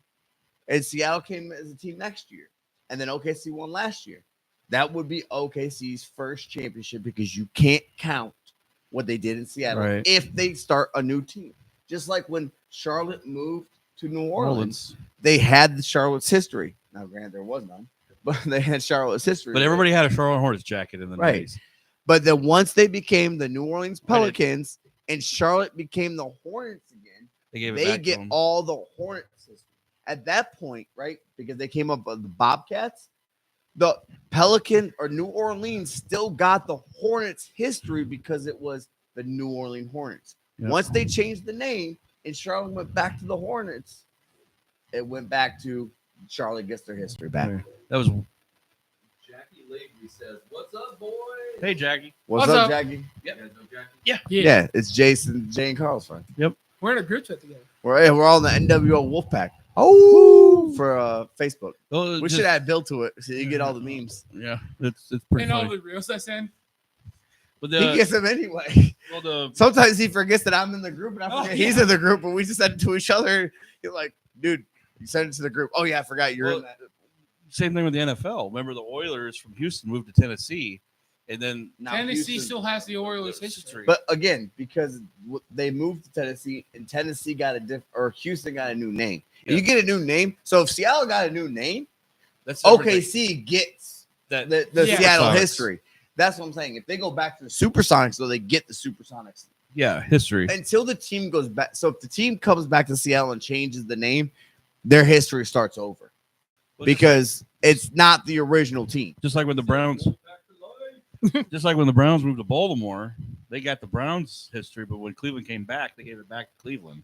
and Seattle came as a team next year, and then OKC won last year, that would be OKC's first championship because you can't count what they did in Seattle Right. if they start a new team. Just like when Charlotte moved to New Orleans, they had the Charlotte's history. Now, granted, there was none, but they had Charlotte's history. But everybody had a Charlotte Hornets jacket in the Right. 90s. But then once they became the New Orleans Pelicans and Charlotte became the Hornets again, They gave it they back to get them. all the Hornets history. At that point, right, because they came up with the Bobcats, the Pelican or New Orleans still got the Hornets history because it was the New Orleans Hornets. Yep. Once they changed the name and Charlotte went back to the Hornets, it went back to Charlotte gets their history back. That was. Jackie Lavery says, "What's up, boys?" Hey, Jackie. What's What's up, up? Jackie? You guys know Jackie? Yeah. Yeah, it's Jason, Jane, Carl's friend. We're in a group chat together. We're all in the NWO Wolfpack. Oh, for Facebook. Oh, We just- should add Bill to it so you get all the memes. Yeah, it's pretty And all funny. the reels I send. But He the, gets them anyway. well, the Sometimes he forgets that I'm in the group and I Oh, forget yeah. he's in the group, but we just send it to each other. You're like, dude, you send it to the group. Oh yeah, I forgot you're Well, in that. same thing with the NFL. Remember, the Oilers from Houston moved to Tennessee, and then Now Tennessee Houston- still has the Oilers history. But again, because they moved to Tennessee and Tennessee got or Houston got a new name. And you get a new name. So if Seattle got a new name, that's everything. OKC gets That the Yeah. Seattle Supersonics. history. That's what I'm saying. If they go back to the Supersonics, though, they get the Supersonics. yeah, history. Until the team goes back. So if the team comes back to Seattle and changes the name, their history starts over because it's not the original team. Just like when the Browns, Back to life. just like when the Browns moved to Baltimore, they got the Browns history. But when Cleveland came back, they gave it back to Cleveland.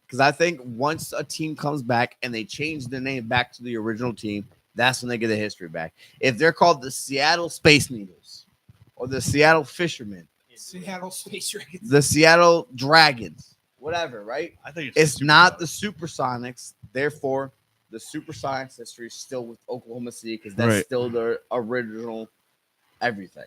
Because I think once a team comes back and they change the name back to the original team, that's when they get the history back. If they're called the Seattle Space Needles or the Seattle Fishermen, Seattle Space Dragons. the Seattle Dragons, whatever, right? I think It's not the Supersonics. Therefore, the Supersonics history is still with Oklahoma City because that's Right. still their original everything.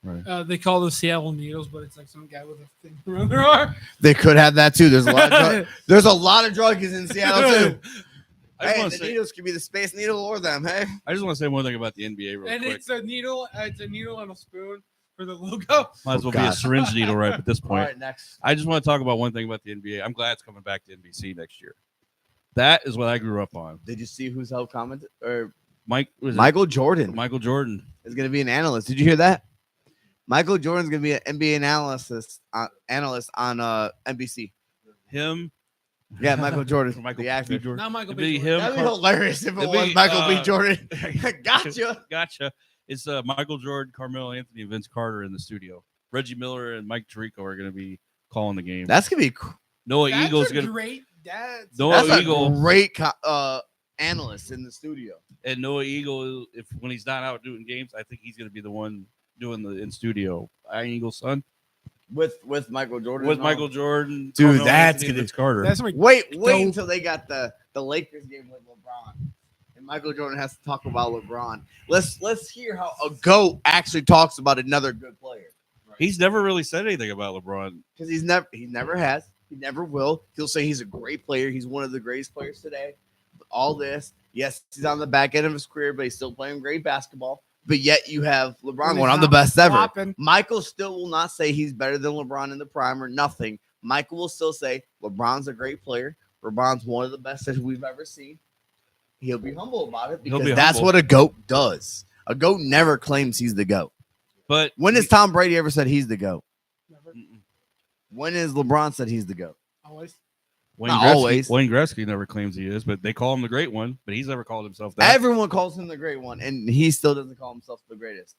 They call the Seattle Needles, but it's like some guy with a thing around their arm. They could have that too. There's a lot of there's a lot of druggies in Seattle too. I just Hey, want the to say, Needles could be the Space Needle or them. Hey, I just want to say one thing about the NBA real And quick. it's a needle. It's a needle and a spoon for the logo. Might as well be God. a syringe needle right at this all point. right, next. I just want to talk about one thing about the NBA. I'm glad it's coming back to NBC next year. That is what I grew up on. Did you see who's held comment or Was it Michael Jordan Michael Jordan. is going to be an analyst? Did you hear that? Michael Jordan's going to be an NBA analyst on NBC. Him. Yeah, Michael Jordan, Michael the actor. B. Jordan. Not Michael It'd be B. Jordan. him. That'd be hilarious if it It'd was be, Michael B. Jordan. Gotcha. Gotcha. It's Michael Jordan, Carmelo Anthony, and Vince Carter in the studio. Reggie Miller and Mike Tirico are going to be calling the game. That's gonna be cool. Noah That's Eagle's a going to great. That's Noah That's Eagle a great analyst in the studio. and Noah Eagle. If when he's not out doing games, I think he's going to be the one doing the in studio. Iron Eagle's son With Michael Jordan. with and all. Michael Jordan. Dude, Carmelo that's Anthony, and gonna- Vince Carter. that's my Wait Dope. until they got the Lakers game with LeBron. And Michael Jordan has to talk about LeBron. Let's hear how a GOAT actually talks about another good player. He's never really said anything about LeBron. Because he never has. He never will. He'll say he's a great player. He's one of the greatest players today. All this. Yes, he's on the back end of his career, but he's still playing great basketball. but yet you have LeBron And going, he's I'm the not best ever. flopping. Michael still will not say he's better than LeBron in the prime or nothing. Michael will still say LeBron's a great player. LeBron's one of the best that we've ever seen. He'll be humble about it because that's humble. what a GOAT does. A GOAT never claims he's the GOAT. But When has Tom Brady ever said he's the GOAT? Never. When has LeBron said he's the GOAT? Always. Not always. Wayne Gretzky never claims he is, but they call him the great one. But he's never called himself that. Everyone calls him the great one, and he still doesn't call himself the greatest.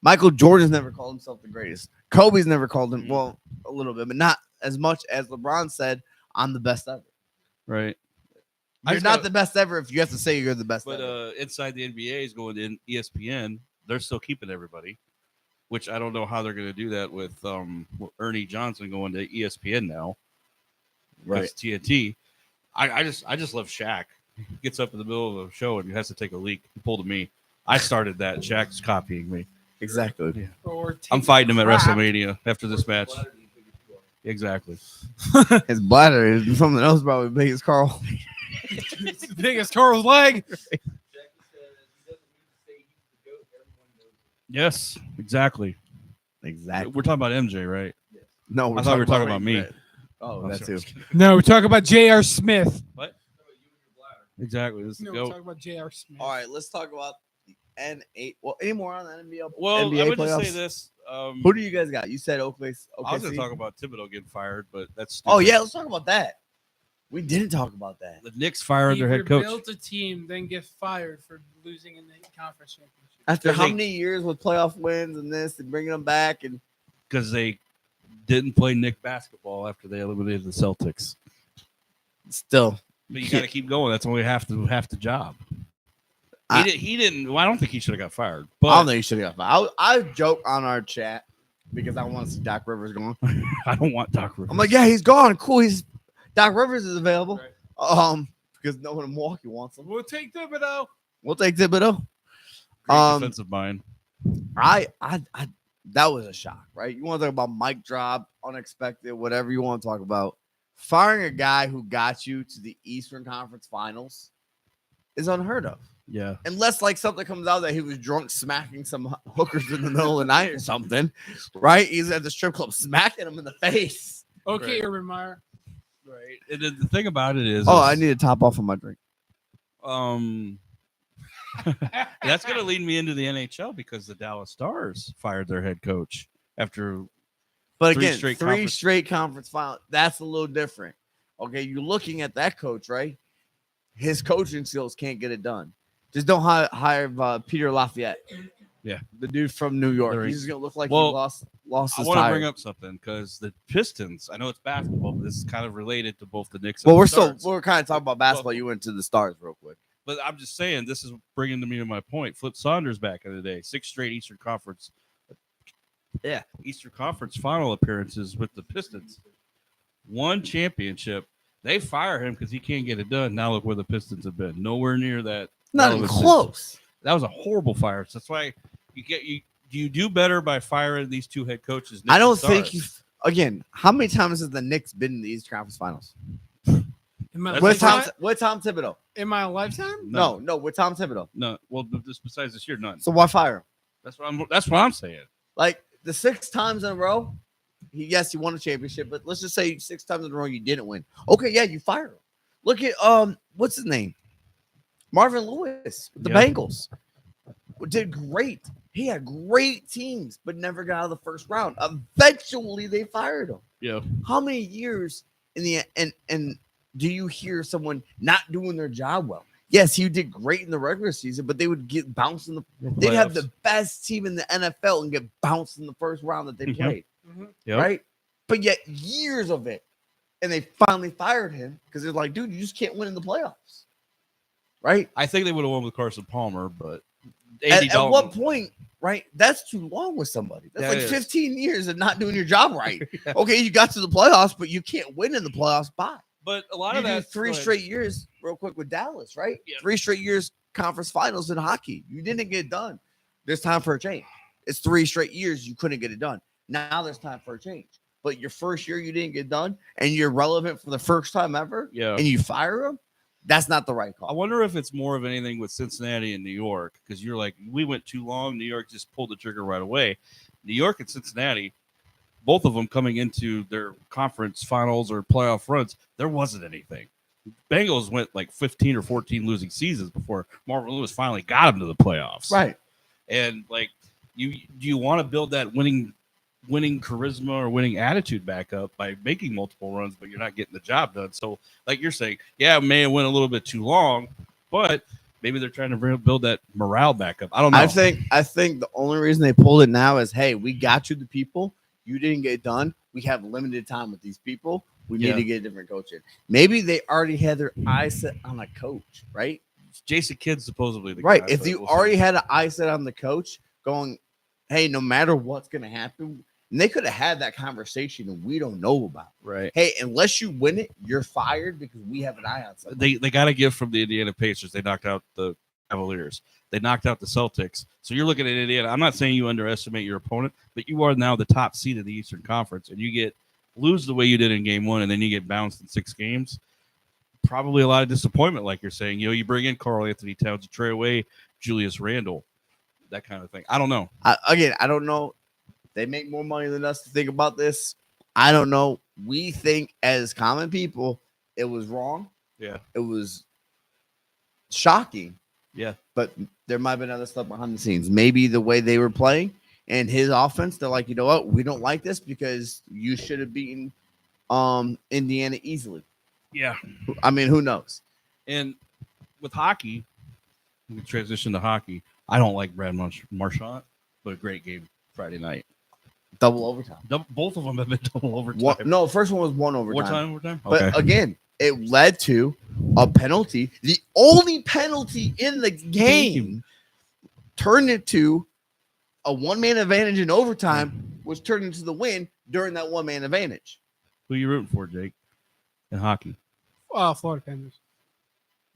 Michael Jordan's never called himself the greatest. Kobe's never called him, well, a little bit, but not as much as LeBron said, I'm the best ever. Right. You're not the best ever if you have to say you're the best But ever. inside the NBA is going in ESPN. They're still keeping everybody, which I don't know how they're going to do that with Ernie Johnson going to ESPN now. Right. TNT. I just love Shaq. He gets up in the middle of a show and he has to take a leak. He pulled a me. I started that. Shaq's copying me. Exactly. Yeah. Or I'm fighting him at crap. WrestleMania after this match. Exactly. His bladder is something else probably big as Carl. It's as big as Carl's leg. Yes, exactly. Exactly. We're talking about MJ, right? No, I thought we were talking about me. Oh, I'm that sorry. too. No, we talk about J.R. Smith. What? Exactly. This is No, the we goat. talk about J.R. Smith. All right, let's talk about the N8. Well, any more on the NBA? Well, NBA I would playoffs? just say this. Who do you guys got? You said Oakley. I was going to talk about Thibodeau getting fired, but that's Oh stupid. yeah, let's talk about that. We didn't talk about that. The Knicks fired their head coach built a team, then get fired for losing in the conference championship. After Because how they- many years with playoff wins and this and bringing them back and because they didn't play Knick basketball after they eliminated the Celtics. still, But you got to keep going. That's only half the job. He didn't. Well, I don't think he should have got fired. But I don't think he should have got fired. I joke on our chat because I want to see Doc Rivers going. I don't want Doc Rivers. I'm like, yeah, he's gone. Cool. He's Doc Rivers is available. Because no one in Milwaukee wants him. We'll take Thibodeau. We'll take Thibodeau. Great defensive mind. I that was a shock, right? You want to talk about mic drop, unexpected, whatever you want to talk about. Firing a guy who got you to the Eastern Conference Finals is unheard of. Yeah. Unless like something comes out that he was drunk smacking some hookers in the middle of the night or something, right? He's at the strip club smacking him in the face. Okay, Right. Urban Meyer. Right. And the thing about it is, I need to top off on my drink. That's going to lead me into the NHL because the Dallas Stars fired their head coach after. But Three again, straight three conference- straight conference finals. That's a little different. Okay, you're looking at that coach, right? His coaching skills can't get it done. Just don't hire Peter Lafayette. Yeah. The dude from New York. There He's is. just gonna look like Well, he lost I his want to tire. bring up something because the Pistons. I know it's basketball, but this is kind of related to both the Knicks. Well, and we're the Stars. kind of talking about basketball. Well- You went to the Stars real quick. But I'm just saying, this is bringing me to my point. Flip Saunders back in the day, 6 straight Eastern Conference. Yeah, Eastern Conference final appearances with the Pistons. 1 championship. They fire him because he can't get it done. Now look where the Pistons have been. Nowhere near that. Not even relevance. close. That was a horrible fire. So that's why you do better by firing these 2 head coaches. I don't Knicks and think Stars. again. How many times has the Knicks been in the Eastern Conference Finals? In my That's lifetime? With Tom Thibodeau? In my lifetime? No, with Tom Thibodeau. no. Well, just besides this year, none. So why fire him? That's what I'm saying. Like the 6 times in a row, he won a championship, but let's just say 6 times in a row you didn't win. Okay, yeah, you fire him. Look at what's his name? Marvin Lewis with the Yeah. Bengals. Did great. He had great teams, but never got out of the first round. Eventually they fired him. Yeah. How many years in the and do you hear someone not doing their job well? Yes, he did great in the regular season, but they would get bounced in the. They'd have the best team in the NFL and get bounced in the first round that they Mhm. played, Yep. right? But yet years of it, and they finally fired him because they're like, dude, you just can't win in the playoffs, right? I think they would have won with Carson Palmer, but At what point, right? That's too long with somebody. That's That like is. 15 years of not doing your job right. Okay, you got to the playoffs, but you can't win in the playoffs. Bye. But a lot You of do that 3 straight years, real quick with Dallas, right? Yeah. 3 straight years conference finals in hockey. You didn't get it done. There's time for a change. It's 3 straight years you couldn't get it done. Now there's time for a change. But your first year you didn't get done, and you're relevant for the first time ever, Yeah. and you fire him. That's not the right call. I wonder if it's more of anything with Cincinnati and New York, because you're like, we went too long. New York just pulled the trigger right away. New York and Cincinnati, both of them coming into their conference finals or playoff runs, there wasn't anything. Bengals went like 15 or 14 losing seasons before Marvin Lewis finally got them to the playoffs. Right. And like, do you want to build that winning charisma or winning attitude back up by making multiple runs, but you're not getting the job done? So, like you're saying, yeah, it may have went a little bit too long, but maybe they're trying to build that morale back up. I don't know. I think the only reason they pulled it now is, hey, we got you the people. You didn't get it done. We have limited time with these people. We need to get a different coach in. Maybe they already had their eyes set on a coach, right? Jason Kidd's supposedly the right. guy, If you already had an eye set on the coach going, hey, no matter what's going to happen, and they could have had that conversation and we don't know about. Right. Hey, unless you win it, you're fired because we have an eye on something. They got to give from the Indiana Pacers. They knocked out the Cavaliers. They knocked out the Celtics. So you're looking at Indiana. I'm not saying you underestimate your opponent, but you are now the top seed of the Eastern Conference, and you lose the way you did in game one, and then you get bounced in 6 games. Probably a lot of disappointment, like you're saying. You bring in Karl Anthony Towns, you trade away Julius Randle, that kind of thing. I don't know. I don't know. They make more money than us to think about this. I don't know. We think as common people, it was wrong. Yeah. It was shocking. Yeah. But there might have been other stuff behind the scenes. Maybe the way they were playing and his offense, they're like, you know what? We don't like this because you should have beaten Indiana easily. Yeah. I mean, who knows? And with hockey, we can transition to hockey. I don't like Brad Marchand, but a great game Friday night. Double overtime. Both of them have been double overtime. No, first one was one overtime. Overtime? But again, it led to a penalty. The only penalty in the game turned into a one-man advantage in overtime, which turned into the win during that one-man advantage. Who are you rooting for, Jake, in hockey? Florida Panthers.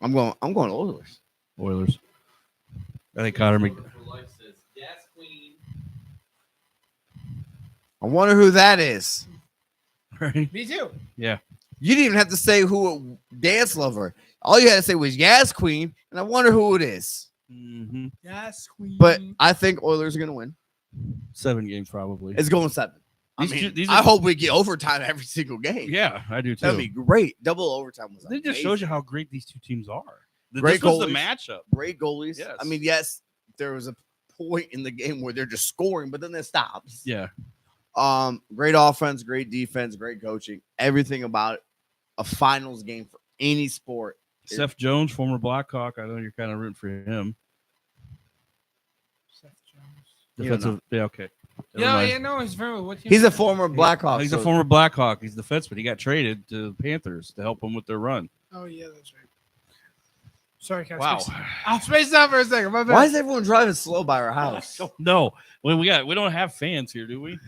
I'm going Oilers. Oilers. I think Connor says, yes, Queen. I wonder who that is. Right? Me too. Yeah. You didn't even have to say who dance lover. All you had to say was yes, Queen, and I wonder who it is. Mm-hmm. Yes, Queen. But I think Oilers are going to win. 7 games probably. It's going 7. I hope we get overtime every single game. Yeah, I do too. That'd be great. Double overtime was amazing. It just shows you how great these two teams are. Great this was goalies. the matchup. Great goalies. Yes. I mean, yes, there was a point in the game where they're just scoring, but then it stops. Yeah. Great offense, great defense, great coaching. Everything about it. A finals game for any sport. Seth Jones, former Blackhawk. I know you're kind of rooting for him. Seth Jones. Defensive. Yeah, okay. No, he's from what team? He's a former Blackhawk. He's a former Blackhawk. He's defenseman. He got traded to the Panthers to help them with their run. Oh, yeah, that's right. Sorry, Cass. Wow. I'll space out for a second. My bad. Why is everyone driving slow by our house? No, we don't have fans here, do we?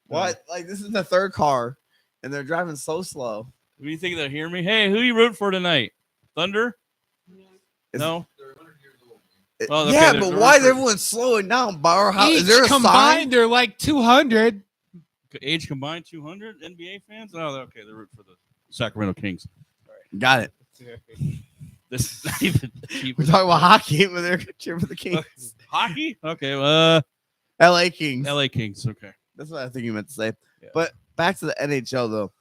What? Like, this is the third car, and they're driving so slow. What do you think they'll hear me? Hey, who you rooting for tonight? Thunder? No. They're 100 years old. Oh, okay, yeah, they're but why is everyone slowing down by our house? Each Is there a combined, sign? they're like 200. Age combined 200 NBA fans? Oh, okay. They're rooting for the Sacramento Kings. Got it. This is not even We're talking about hockey, but they're cheering for the Kings. hockey? Okay. LA Kings. LA Kings. Okay. That's what I think you meant to say. Yeah. But back to the NHL, though.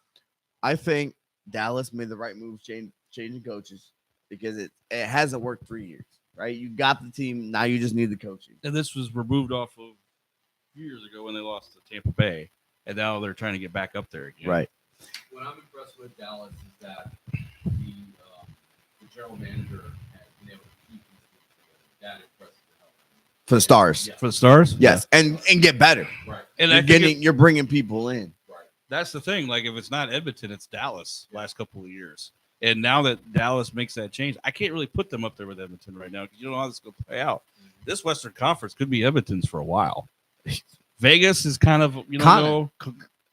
I think Dallas made the right move changing coaches because it hasn't worked 3 years, right? You got the team. Now you just need the coaching. And this was removed off of a few years ago when they lost to Tampa Bay. And now they're trying to get back up there again. Right. What I'm impressed with Dallas is that the general manager has been able to keep these teams together. That impresses the hell out of me. For the Stars. Yeah. For the Stars? Yes. And get better. Right. And You're bringing people in. Right. that's the thing. Like, if it's not Edmonton, it's Dallas last couple of years. And now that Dallas makes that change, I can't really put them up there with Edmonton right now because you don't know how this is going to play out. This Western Conference could be Edmonton's for a while. Vegas is kind of,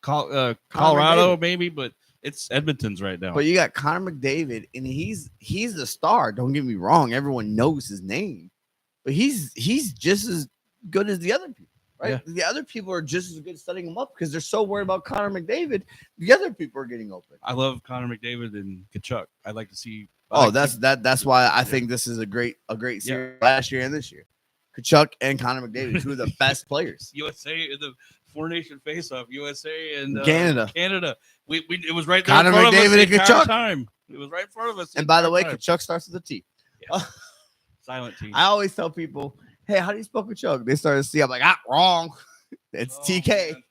Colorado maybe, but it's Edmonton's right now. But you got Connor McDavid, and he's the star. Don't get me wrong; everyone knows his name, but he's just as good as the other people, Right? Yeah. The other people are just as good setting them up because they're so worried about Connor McDavid. The other people are getting open. I love Connor McDavid and Kachuk. I'd like to see. Oh, that's why I think this is a great series last year and this year. Kachuk and Connor McDavid, two of the best players. USA in the four-nation face-off. USA and Canada. We it was right there. Connor in front McDavid of us and the entire Kachuk. time. It was right in front of us. And by the way, time. Kachuk starts with a T. Yes. Silent T. I always tell people, "Hey, how do you spell Kachuk?" They start to see. I'm like, wrong. It's TK. Man.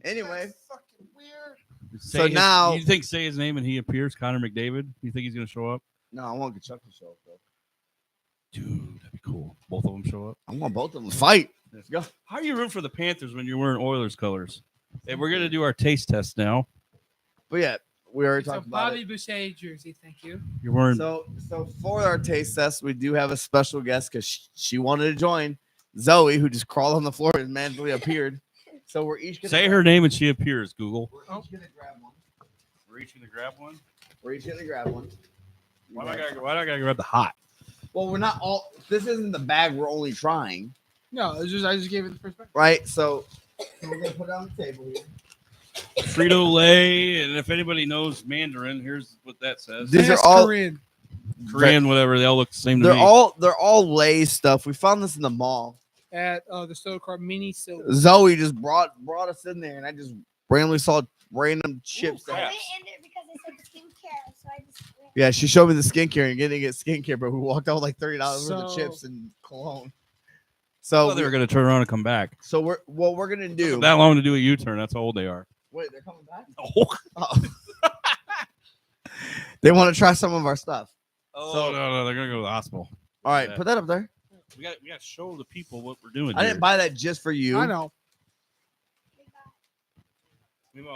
Anyway, That's fucking weird. So now- you think say his name and he appears, Connor McDavid? You think he's gonna show up? no, I want Kachuk to show up though. Dude, that'd be cool. Both of them show up. I want both of them to fight. Let's go. How are you rooting for the Panthers when you're wearing Oilers colors? And we're gonna do our taste test now. But yeah, we already It's a talked about Bobby it. Boucher jersey. Thank you. You're wearing. So for our taste test, we do have a special guest because she wanted to join. Zoe, who just crawled on the floor and magically appeared. So we're each gonna Say her name and she appears. Google. We're each gonna grab one. We're each gonna grab one. We're each gonna grab one. Why do I gotta grab the hot? Well, we're not all. This isn't the bag. We're only trying, No, it's just I just gave it the first bite. right? So we're gonna put it on the table here. Frito Lay, and if anybody knows Mandarin, here's what that says. These are Ask all- Korean. Korean, whatever. They all look the same to They're me. all Lay's stuff. We found this in the mall. At the soda cart mini silver. Zoe just brought us in there, and I just randomly saw random chips. Ooh, there. I crap. went in there because I said skincare, so I just went. Yeah, she showed me the skincare and getting it skincare, but we walked out with like $30 worth of So- chips and cologne. I So thought they were gonna turn around and come back. so we're gonna do. That long to do a U-turn. That's how old they are. Wait, they're coming back. Oh, Oh. They want to try some of our stuff. no, they're gonna go to the hospital. All right, Yeah. put that up there. We got to show the people what we're doing. I didn't buy that just for you. I know.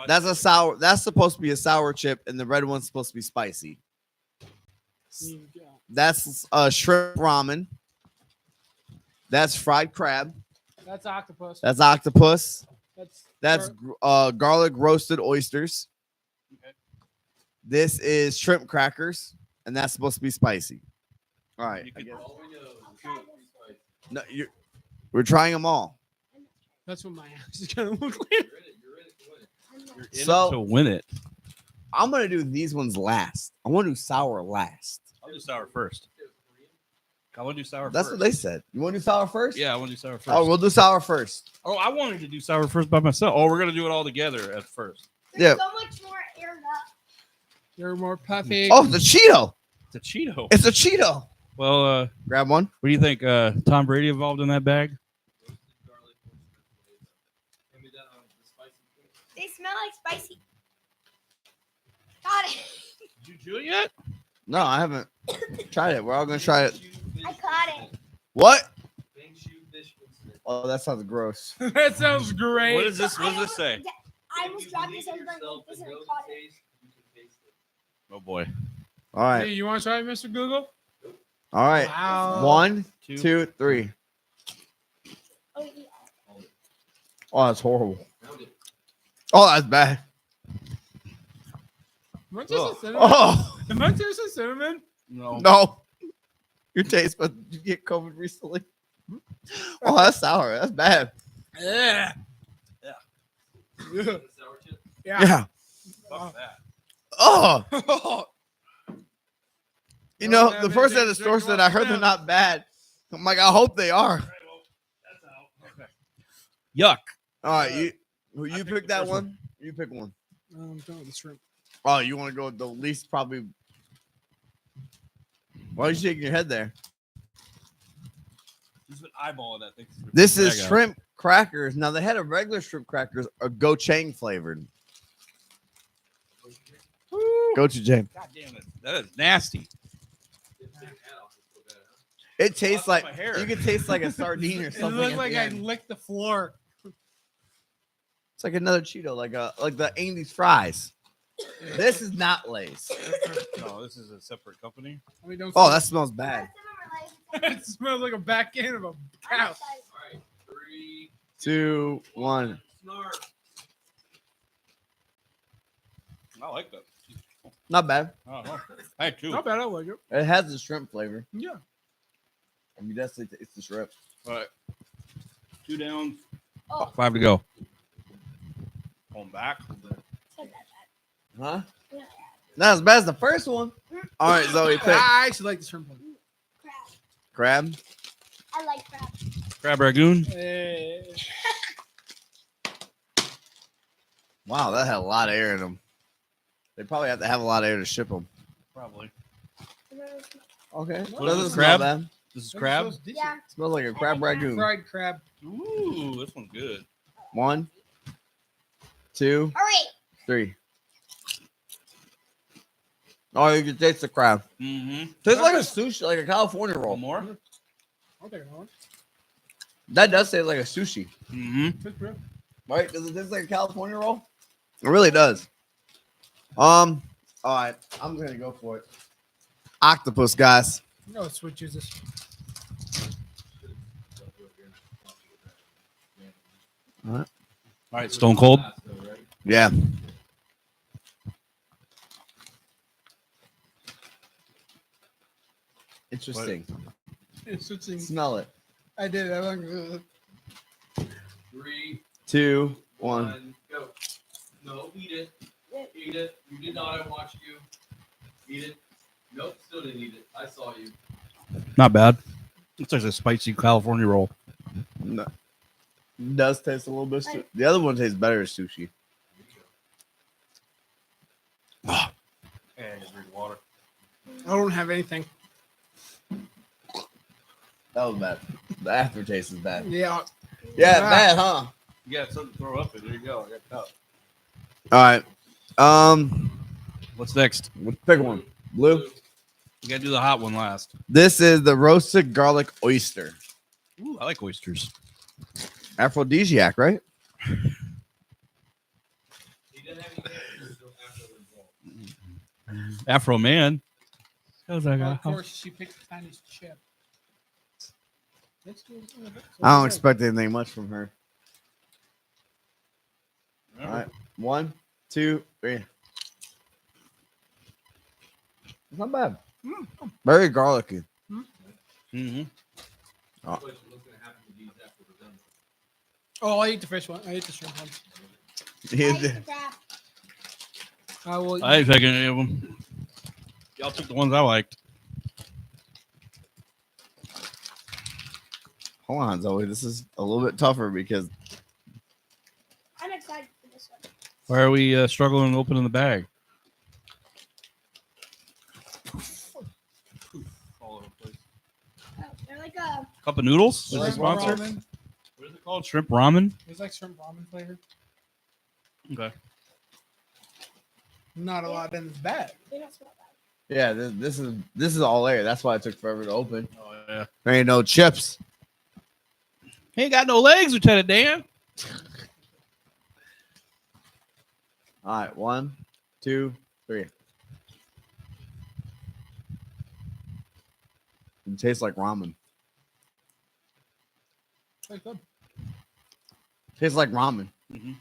That's a sour. That's supposed to be a sour chip, and the red one's supposed to be spicy. That's shrimp ramen. That's fried crab. That's octopus. That's octopus. That's or- garlic roasted oysters. Okay. This is shrimp crackers, and that's supposed to be spicy. All right. You I could- guess. All we know is No, we're trying them all. That's what my ass is gonna look like. you're in it to win it. You're in So- it to win it. I'm gonna do these ones last. I want to do sour last. I'll do sour first. I want to do sour That's first. what they said. You want to do sour first? Yeah, I want to do sour first. Oh, we'll do sour first. Oh, I wanted to do sour first by myself. Oh, we're gonna do it all together at first. Yeah. There's so much more aired up. You're more puffy. Oh, the Cheeto. It's a Cheeto. It's a Cheeto. Well, Grab one. what do you think? Tom Brady involved in that bag? Roasted garlic oyster. Hand me that the spicy thing. They smell like spicy. Got it. Did you chew it yet? No, I haven't tried it. We're all gonna try it. I caught it. What? Bang shoe fish with Oh, that sounds gross. That sounds great. What is this? What does this say? I almost dropped this. I was like, this and I caught it. Oh boy. All right. Hey, you want to try, Mr. Google? All right. Wow. 1, 2, 3. Oh, yeah. Oh, that's horrible. Oh, that's bad. Am I just a cinnamon? Oh Am I just a cinnamon? No. no. Your taste, but did you get COVID recently? Oh, that's sour. That's bad. Yeah. Sour chip. Yeah. Yeah. Fuck that. Oh. You know, Yeah, the man, person at they the store drink said, a lot I heard of they're milk." not bad. I'm like, I hope they are. All right, well, that's out. Okay. Yuck. All right, you I picked pick the that first one. You pick one. I'm done with the shrimp. Oh, you want to go with the least probably. Why are you shaking your head there? Just an eyeball of that thing. This is Bag out. shrimp crackers. Now, they had a regular shrimp crackers or gochujang flavored. Gochujang. God damn it. That is nasty. It tastes Lost like my hair. you can taste like a sardine or It something. looked at like the I end. licked the floor. It's like another Cheeto, like the Andy's fries. This is not Lay's. No, this is a separate company. I mean, don't Oh, that smells bad. it smells like a back end of a cow. All right, 3, 2, 1. Snark. I like that. Not bad. Oh, no. I had two. Not bad. I like it. It has the shrimp flavor. Yeah. I mean, that's it's the shrimp. But 2 down, Oh, 5 to go. Going back. it's not that bad. Huh? Yeah. Not as bad as the first one. All right, Zoe, pick. I actually like the shrimp one. Crab. Crab. I like crab. Crab Ragoon. Wow, that had a lot of air in them. They probably have to have a lot of air to ship them. Probably. Okay. What Doesn't is smell crab? bad. This is That crab. smells decent. Yeah. Smells like a crab ragoon. Fried crab. Ooh, this one's good. 1, 2, Hurry. 3. Oh, you can taste the crab. Mm-hmm. Tastes like a sushi, like a California roll. One more. I'll take another one. That does taste like a sushi, Mm-hmm. Tastes good. right? Does it taste like a California roll? It really does. All right, I'm gonna go for it. Octopus, guys. No, switches this. All right, Stone Cold. Yeah. Interesting. It's switching. Smell it. I did. I like. 3, 2, 1. 1, go. No, eat it. Eat it. You did not. I watched you. Eat it. Nope, still didn't eat it. I saw you. Not bad. Looks like a spicy California roll. No. It does taste a little bit. The other one tastes better as sushi. And drink water. I don't have anything. That was bad. The aftertaste is bad. Yeah. Yeah, Ah. bad, huh? You got something to throw up in. There you go. I got a cup. All right. What's next? Let's pick one. Blue. You gotta do the hot one last. This is the roasted garlic oyster. Ooh, I like oysters. Aphrodisiac, right? He didn't have any hair until after the ball. Afro Man. Of course, she picked the tiniest chip. Let's do it. I don't expect anything much from her. All right. 1, 2, 3. It's not bad. Very garlicky. Mm-hmm. What's going to happen to these after we're done? Oh, I ate the fish one. I ate the shrimp one. Yeah, I like the crab. I will. I ain't taking any of them. Y'all took the ones I liked. Hold on, Zoe. This is a little bit tougher because I'm excited for this one. Why are we struggling opening the bag? All over the place. Oh, they're like a. Cup of noodles? Is it Shrimp sponsored? ramen. What is it called? Shrimp ramen? It's like shrimp ramen flavor. Okay. Not a lot in this bag. They don't smell bad. yeah, this is all air. That's why it took forever to open. Oh, yeah. There ain't no chips. He ain't got no legs, Lieutenant Dan. All right, 1, 2, 3. It tastes like ramen. Very good. Tastes like ramen. Mhm.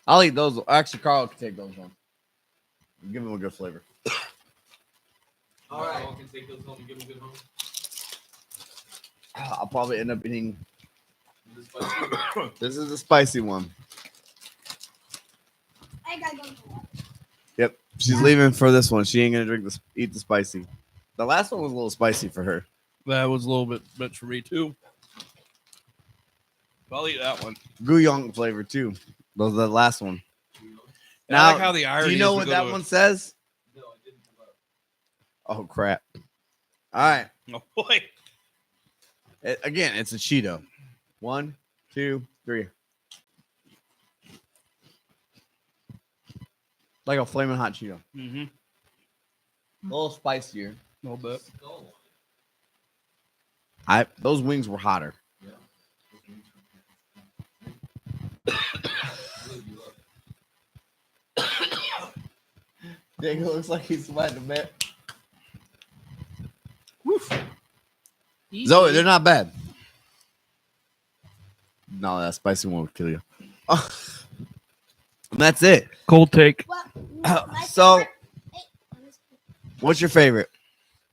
I'll eat those. Actually, Carl can take those home. Give them a good flavor. All right. All can take those home and give them good home. I'll probably end up eating. This spicy. This is the spicy one. I gotta go for one. Yep, she's leaving for this one. She ain't gonna eat the spicy. The last one was a little spicy for her. That was a little bit much for me, too. I'll eat that one. Guyong flavor too. Those the last one. And I like how the irony do you know is we what go that to- one says? No, it didn't come up. Oh crap! All right, Oh, boy. again, it's a Cheeto. 1, 2, 3. Like a flaming hot Cheeto. Mm-hmm. A little spicier. A little bit. Skull. Those wings were hotter. Yeah. Diego looks like he's sweating a bit. Zoe, they're not bad. No, that spicy one would kill you. And that's it. Cold take. Well, my So- favorite- hey, What's your favorite?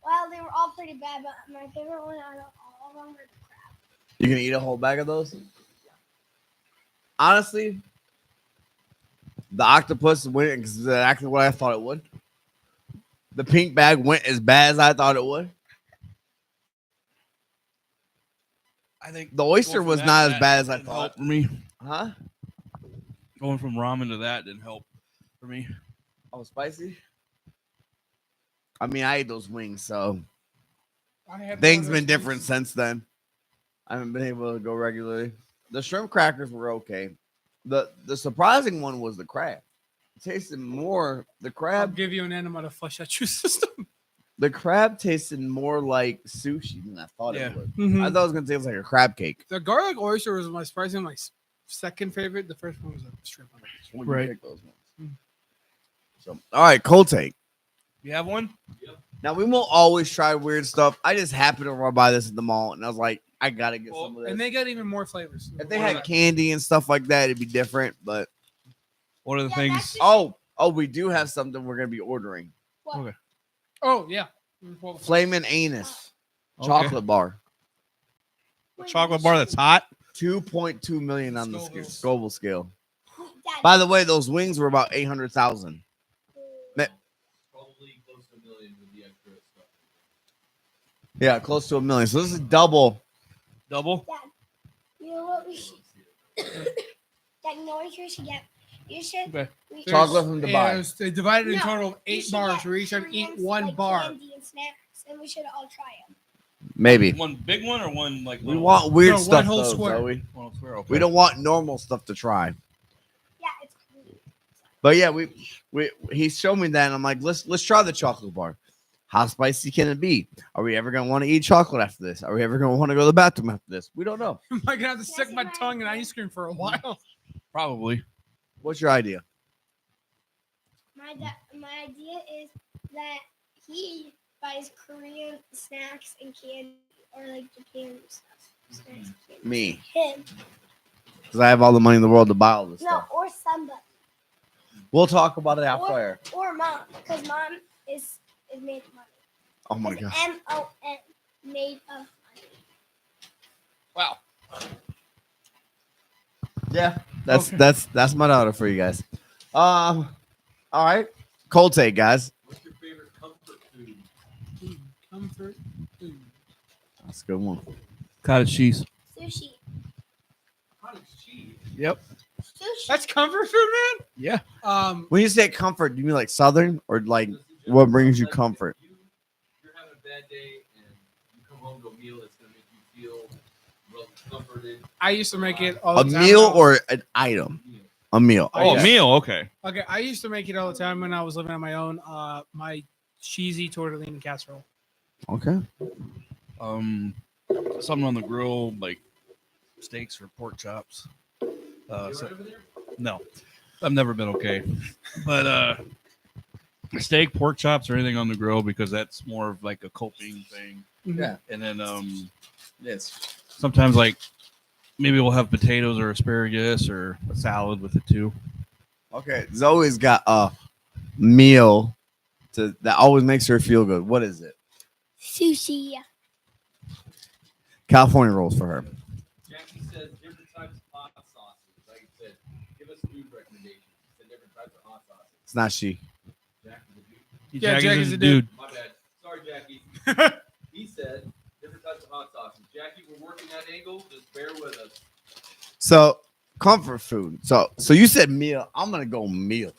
well, they were all pretty bad, but my favorite one out of all of them were the crab. You gonna eat a whole bag of those? Honestly, the octopus went exactly what I thought it would. The pink bag went as bad as I thought it would. I think The oyster going from was that not to as bad as that I didn't thought. help for me. Huh? Going from ramen to that didn't help for me. Oh, spicy? I mean, I ate those wings, so I had things one of been those different wings. since then. I haven't been able to go regularly. The shrimp crackers were okay. The surprising one was the crab. It tasted more. The I'll crab give you an enema to flush out your system. The crab tasted more like sushi than I thought Yeah. it would. Mhm. I thought it was gonna taste like a crab cake. The garlic oyster was my surprising, my second favorite. The first one was a shrimp. When you Right. pick those ones. Mm. So, all right, cold take. You have one? Now we won't always try weird stuff. I just happened to run by this at the mall, and I was like, I gotta get some of this. And they got even more flavors. If they had candy and stuff like that, it'd be different. But What are the Yeah, things? that's just- oh, we do have something we're gonna be ordering. What? Okay. Oh yeah. Flamin' Anus Okay. chocolate bar. A chocolate bar that's hot. 2.2 million on the Scoville. Scoville scale. Dad, By the way, those wings were about 800,000. Probably close to $1 million with the extra stuff. Yeah, close to 1 million. So this is double. Double. you know what we should? Dad, you know what you should get? You should. Okay. we- Chocolate from Dubai. They divided in No, total of we 8 should bars. get Where each have to eat Koreans, one like, bar. candy and snacks, and we should all try them. Maybe. One big one or one like We little want weird No, one stuff whole though, square. Zoe. one? Square, okay. We don't want normal stuff to try. Yeah, it's cool. But yeah, we he showed me that and I'm like, let's try the chocolate bar. How spicy can it be? Are we ever gonna want to eat chocolate after this? Are we ever gonna want to go to the bathroom after this? We don't know. I'm gonna have to stick my tongue in ice cream for a while. Probably. What's your idea? My idea is that he buys Korean snacks and candy, or like Japan stuff. Snacks and candy. Me. Him. Because I have all the money in the world to buy all this No, stuff. or somebody. We'll talk about it after air. Or mom, because mom is made of money. Oh my It's god. MON, made of money. Wow. Yeah, Okay. that's my daughter for you guys. All right. Cold take, guys. What's your favorite comfort food? Comfort food. That's a good one. Cottage cheese. Sushi. Cottage cheese. Yep. Sushi. That's comfort food, man. Yeah. When you say comfort, do you mean like southern or like Listen, what Jeff, brings you if comfort? You're having a bad day and you come home to a meal that's going to make you feel real comforted. I used to make it all A the time. meal when I was- or an item? Meal. A meal. Oh, Okay. meal. Okay. Okay, I used to make it all the time when I was living on my own. My cheesy tortellini casserole. Okay. Something on the grill like steaks or pork chops. You So, all right over there? no, I've never been okay, but steak, pork chops, or anything on the grill because that's more of like a coping thing. Yeah. And then Yes. sometimes like maybe we'll have potatoes or asparagus or a salad with it too. Okay. Zoe's got a meal that always makes her feel good. What is it? Sushi. California rolls for her. Jackie says different types of hot sauces. Like I said, give us food recommendations. She said different types of hot sauces. It's not she. Jackie's a dude. Yeah, Jackie's Jackie's a a dude. My bad. Sorry, Jackie. He said different types of hot sauces. Jackie, we're working that angle. Just bear with us. So comfort food. So you said meal. I'm gonna go meal.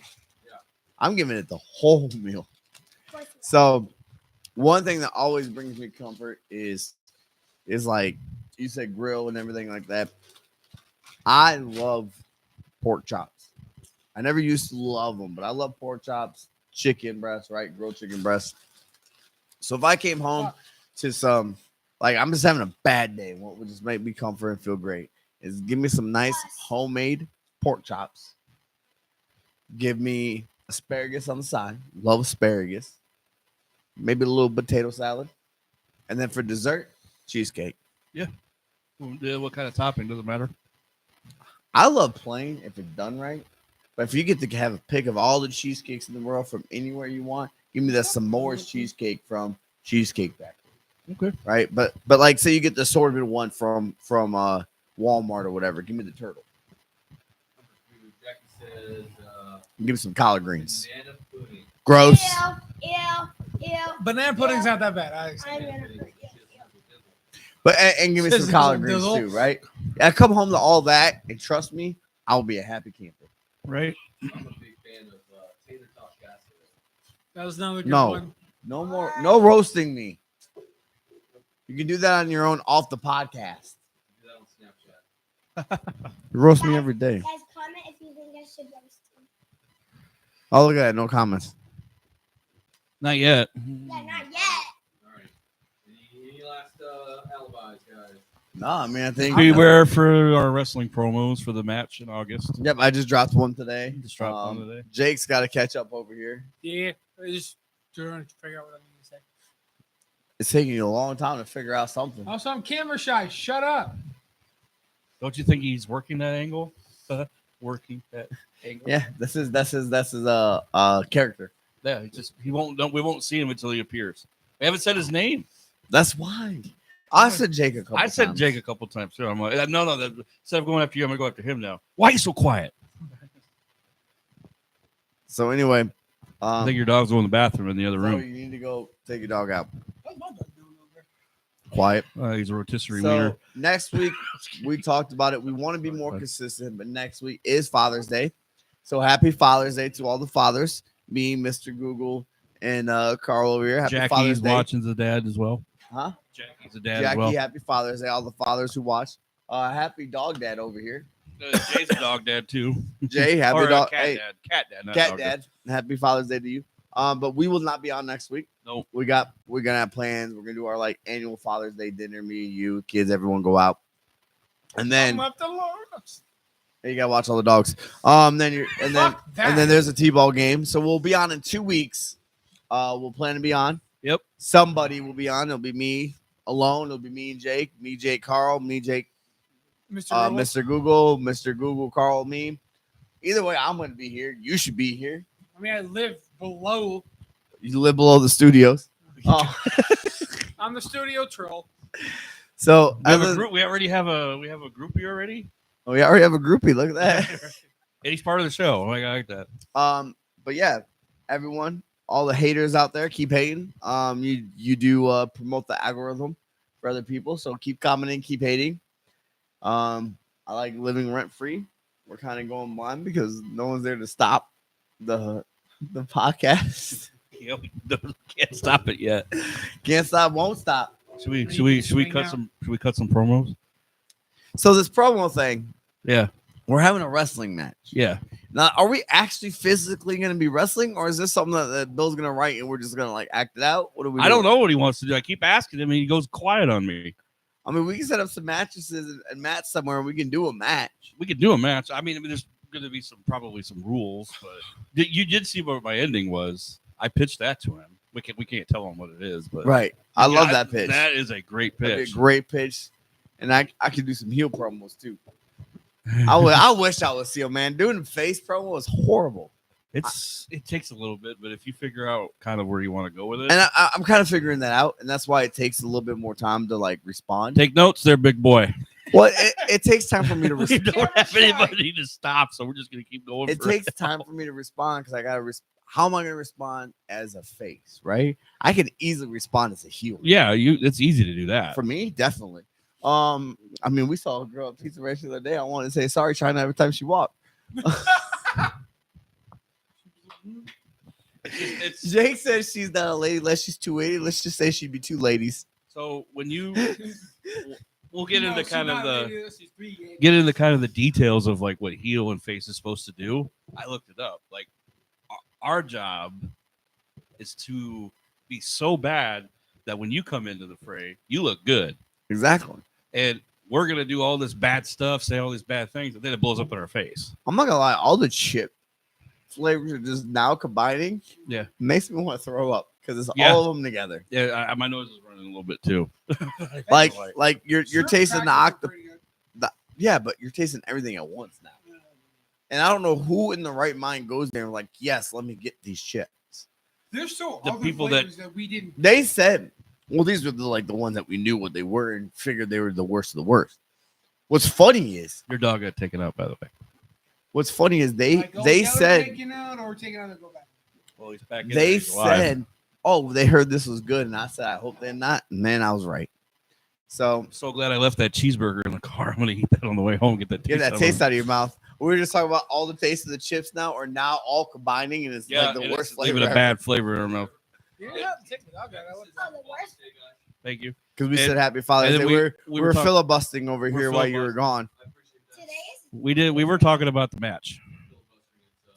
Yeah. I'm giving it the whole meal. So one thing that always brings me comfort is like you said, grill and everything like that. I love pork chops. I never used to love them, but I love pork chops, chicken breasts, right? Grilled chicken breasts. So if I came home to some, like I'm just having a bad day, what would just make me comfort and feel great is give me some nice homemade pork chops. Give me asparagus on the side. Love asparagus. Maybe a little potato salad. And then for dessert, cheesecake. What kind of topping doesn't matter. I love plain if it's done right. But if you get to have a pick of all the cheesecakes in the world from anywhere you want, give me the Samoa's cheesecake from Cheesecake Factory. Okay. Right, but like, say you get the assorted one from Walmart or whatever. Give me the turtle. Jackie says, Give me some collard greens. banana pudding. Gross. Ew. Banana pudding's not that bad. I'm gonna hurt you. But and give me some Sizzle, collard greens dizzle. too, right? I come home to all that, and trust me, I'll be a happy camper. Right. I'm a big fan of tater tot casserole. That was another good No. one. No more, no roasting me. You can do that on your own off the podcast. Do that on Snapchat. You roast me every day. Guys, comment if you think I should roast him. Oh, look at that. No comments. Not yet. Yeah, not yet. All right. Any last alibis, guys? No, I mean, I think. Beware for our wrestling promos for the match in August. Yep, I just dropped one today. Just dropped one today. Jake's got to catch up over here. Yeah, I just trying to figure out what I need to say. It's taking you a long time to figure out something. Also, I'm camera shy. Shut up. Don't you think he's working that angle? Working that angle. Yeah, that's his character. Yeah. He won't. We won't see him until he appears. We haven't said his name. That's why. I said Jake a couple I said times. Jake a couple times too. I'm like, no. Instead of going after you, I'm gonna go after him now. Why are you so quiet? So anyway, I think your dog's going to the bathroom in the other so room. you need to go take your dog out. What's my dog doing over there? Quiet. He's a rotisserie So wiener. next week we talked about it. We want to be more consistent, but next week is Father's Day. So happy Father's Day to all the fathers. Me, Mr. Google, and Carl over here. Happy Jackie's Father's Day. watching the dad as well. Huh? Jackie's a dad Jackie, as well. happy Father's Day. All the fathers who watch. Happy Dog Dad over here. Jay's a dog dad too. Jay, happy Or dog. cat Hey, dad. Cat dad. Not Cat dog Dad. Happy Father's Day to you. But we will not be on next week. Nope. We're gonna have plans. We're gonna do our like annual Father's Day dinner. Me and you, kids, everyone go out. And then I'm up the Lawrence. you gotta watch all the dogs. And then Fuck that. and then there's a T-ball game. So we'll be on in 2 weeks. We'll plan to be on. Yep. Somebody will be on. It'll be me alone. It'll be me and Jake. Me, Jake, Carl. Me, Jake, Mr. Mr. Rubble. Google. Mr. Google, Carl, me. Either way, I'm gonna be here. You should be here. I mean, I live below. You live below the studios. Oh. I'm the studio troll. So We have a other- group. We already have a groupie already. oh, we already have a groupie. Look at that. And he's part of the show. I like that. But yeah, everyone, all the haters out there, keep hating. You do promote the algorithm for other people, so keep commenting, keep hating. I like living rent free. We're kind of going blind because no one's there to stop the podcast. You know, can't stop it yet. Can't stop, won't stop. Should we Swing cut out. some? Should we cut some promos? So this promo thing, Yeah. we're having a wrestling match. Yeah. Now, are we actually physically going to be wrestling, or is this something that Bill's going to write and we're just going to like act it out? What do we? I don't know what he wants to do. I keep asking him, and he goes quiet on me. I mean, we can set up some mattresses and mats somewhere, and we can do a match. We could do a match. I mean, there's going to be probably some rules, but you did see what my ending was. I pitched that to him. We can't tell him what it is, but Right. I love that pitch. That is a great That'd be a pitch. great pitch, and I could do some heel promos too. I wish I was heel, man. Doing a face promo was horrible, It takes a little bit, but if you figure out kind of where you want to go with it, and I'm kind of figuring that out, and that's why it takes a little bit more time to like respond. take notes there, big boy. Well, it takes time for me to We respond. don't have anybody to stop, so we're just gonna keep going. It takes time for me to respond because I gotta. How am I gonna respond as a face? Right? I can easily respond as a heel. Yeah, it's easy to do that. For me, definitely. I mean, we saw a girl at Pizza Ranch the other day. I wanted to say sorry, China, every time she walked. It's Jake says she's not a lady unless she's 280. Let's just say she'd be two ladies. so when we'll get into she's kind of not the lady, she's 3 get into kind of the details of like what heel and face is supposed to do. I looked it up. Like our job is to be so bad that when you come into the fray, you look good. Exactly. And we're gonna do all this bad stuff, say all these bad things, and then it blows up in our face. I'm not gonna lie, all the chip flavors are just now combining. Yeah. Makes me want to throw up because it's Yeah. all of them together. Yeah, my nose is running a little bit too. Like you're tasting the octopus. Yeah, but you're tasting everything at once now. And I don't know who in the right mind goes there and like, yes, let me get these chips. There's so The other people flavors that we didn't. They said Well, these were the ones that we knew what they were and figured they were the worst of the worst. What's funny is Your dog got taken out, by the way. they said taken out or taken out and go back. Well, he's back. they said, oh, they heard this was good, and I said, I hope they're not. And man, I was right. So I'm so glad I left that cheeseburger in the car. I'm gonna eat that on the way home. Get that taste out of your mouth. We were just talking about all the taste of the chips now are now all combining, and it's like the worst flavor. Leaving a bad flavor in our mouth. You didn't have to take the dog out. Oh, the worst. Thank you. Because we said Happy Father's Day. We were filibustering over here while you were gone. We were talking about the match.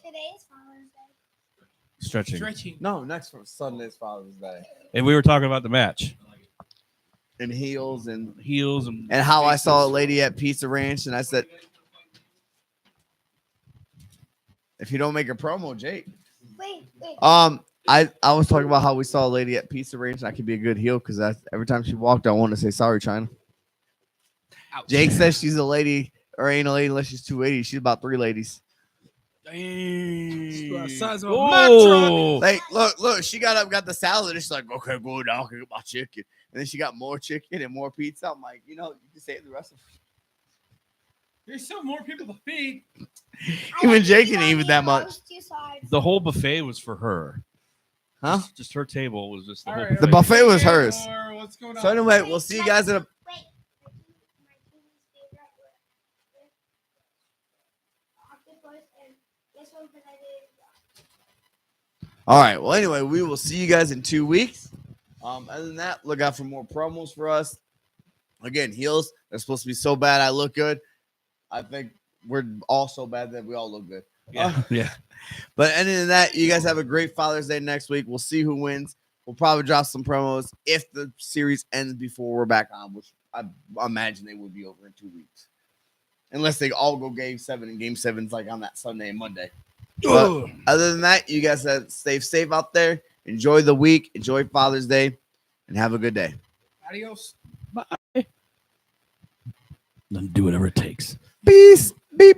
Today is Father's Day. Stretching. No, next Sunday's Father's Day. And we were talking about the match. And heels and how I saw a lady at Pizza Ranch, and I said, if you don't make a promo, Jake. Wait. I was talking about how we saw a lady at Pizza Ranch, and I could be a good heel because every time she walked, I wanted to say sorry, China. Ouch. Jake says she's a lady, or ain't a lady unless she's 280. She's about 3 ladies. Dang. Size of a Mack truck. Like, look, she got up, got the salad, and she's like, okay, go down, get my chicken. And then she got more chicken and more pizza. I'm like, you can save the rest of it. There's still more people to feed. Even Jake didn't even that much. The whole buffet was for her. Huh? Just her table was just the All whole right, The buffet. buffet was hers. What's going on? So anyway, we'll see you guys in a. Wait. My team's favorite were octopus and this one because I did. All right. Well, anyway, we will see you guys in 2 weeks. Other than that, look out for more promos for us. Again, heels. They're supposed to be so bad I look good. I think we're all so bad that we all look good. Yeah. But other than that, you guys have a great Father's Day next week. We'll see who wins. We'll probably drop some promos if the series ends before we're back on, which I imagine they would be over in 2 weeks. Unless they all go game 7, and game 7's like on that Sunday and Monday. But other than that, you guys stay safe out there. Enjoy the week. Enjoy Father's Day. And have a good day. Adios. Then do whatever it takes. Peace. Beep.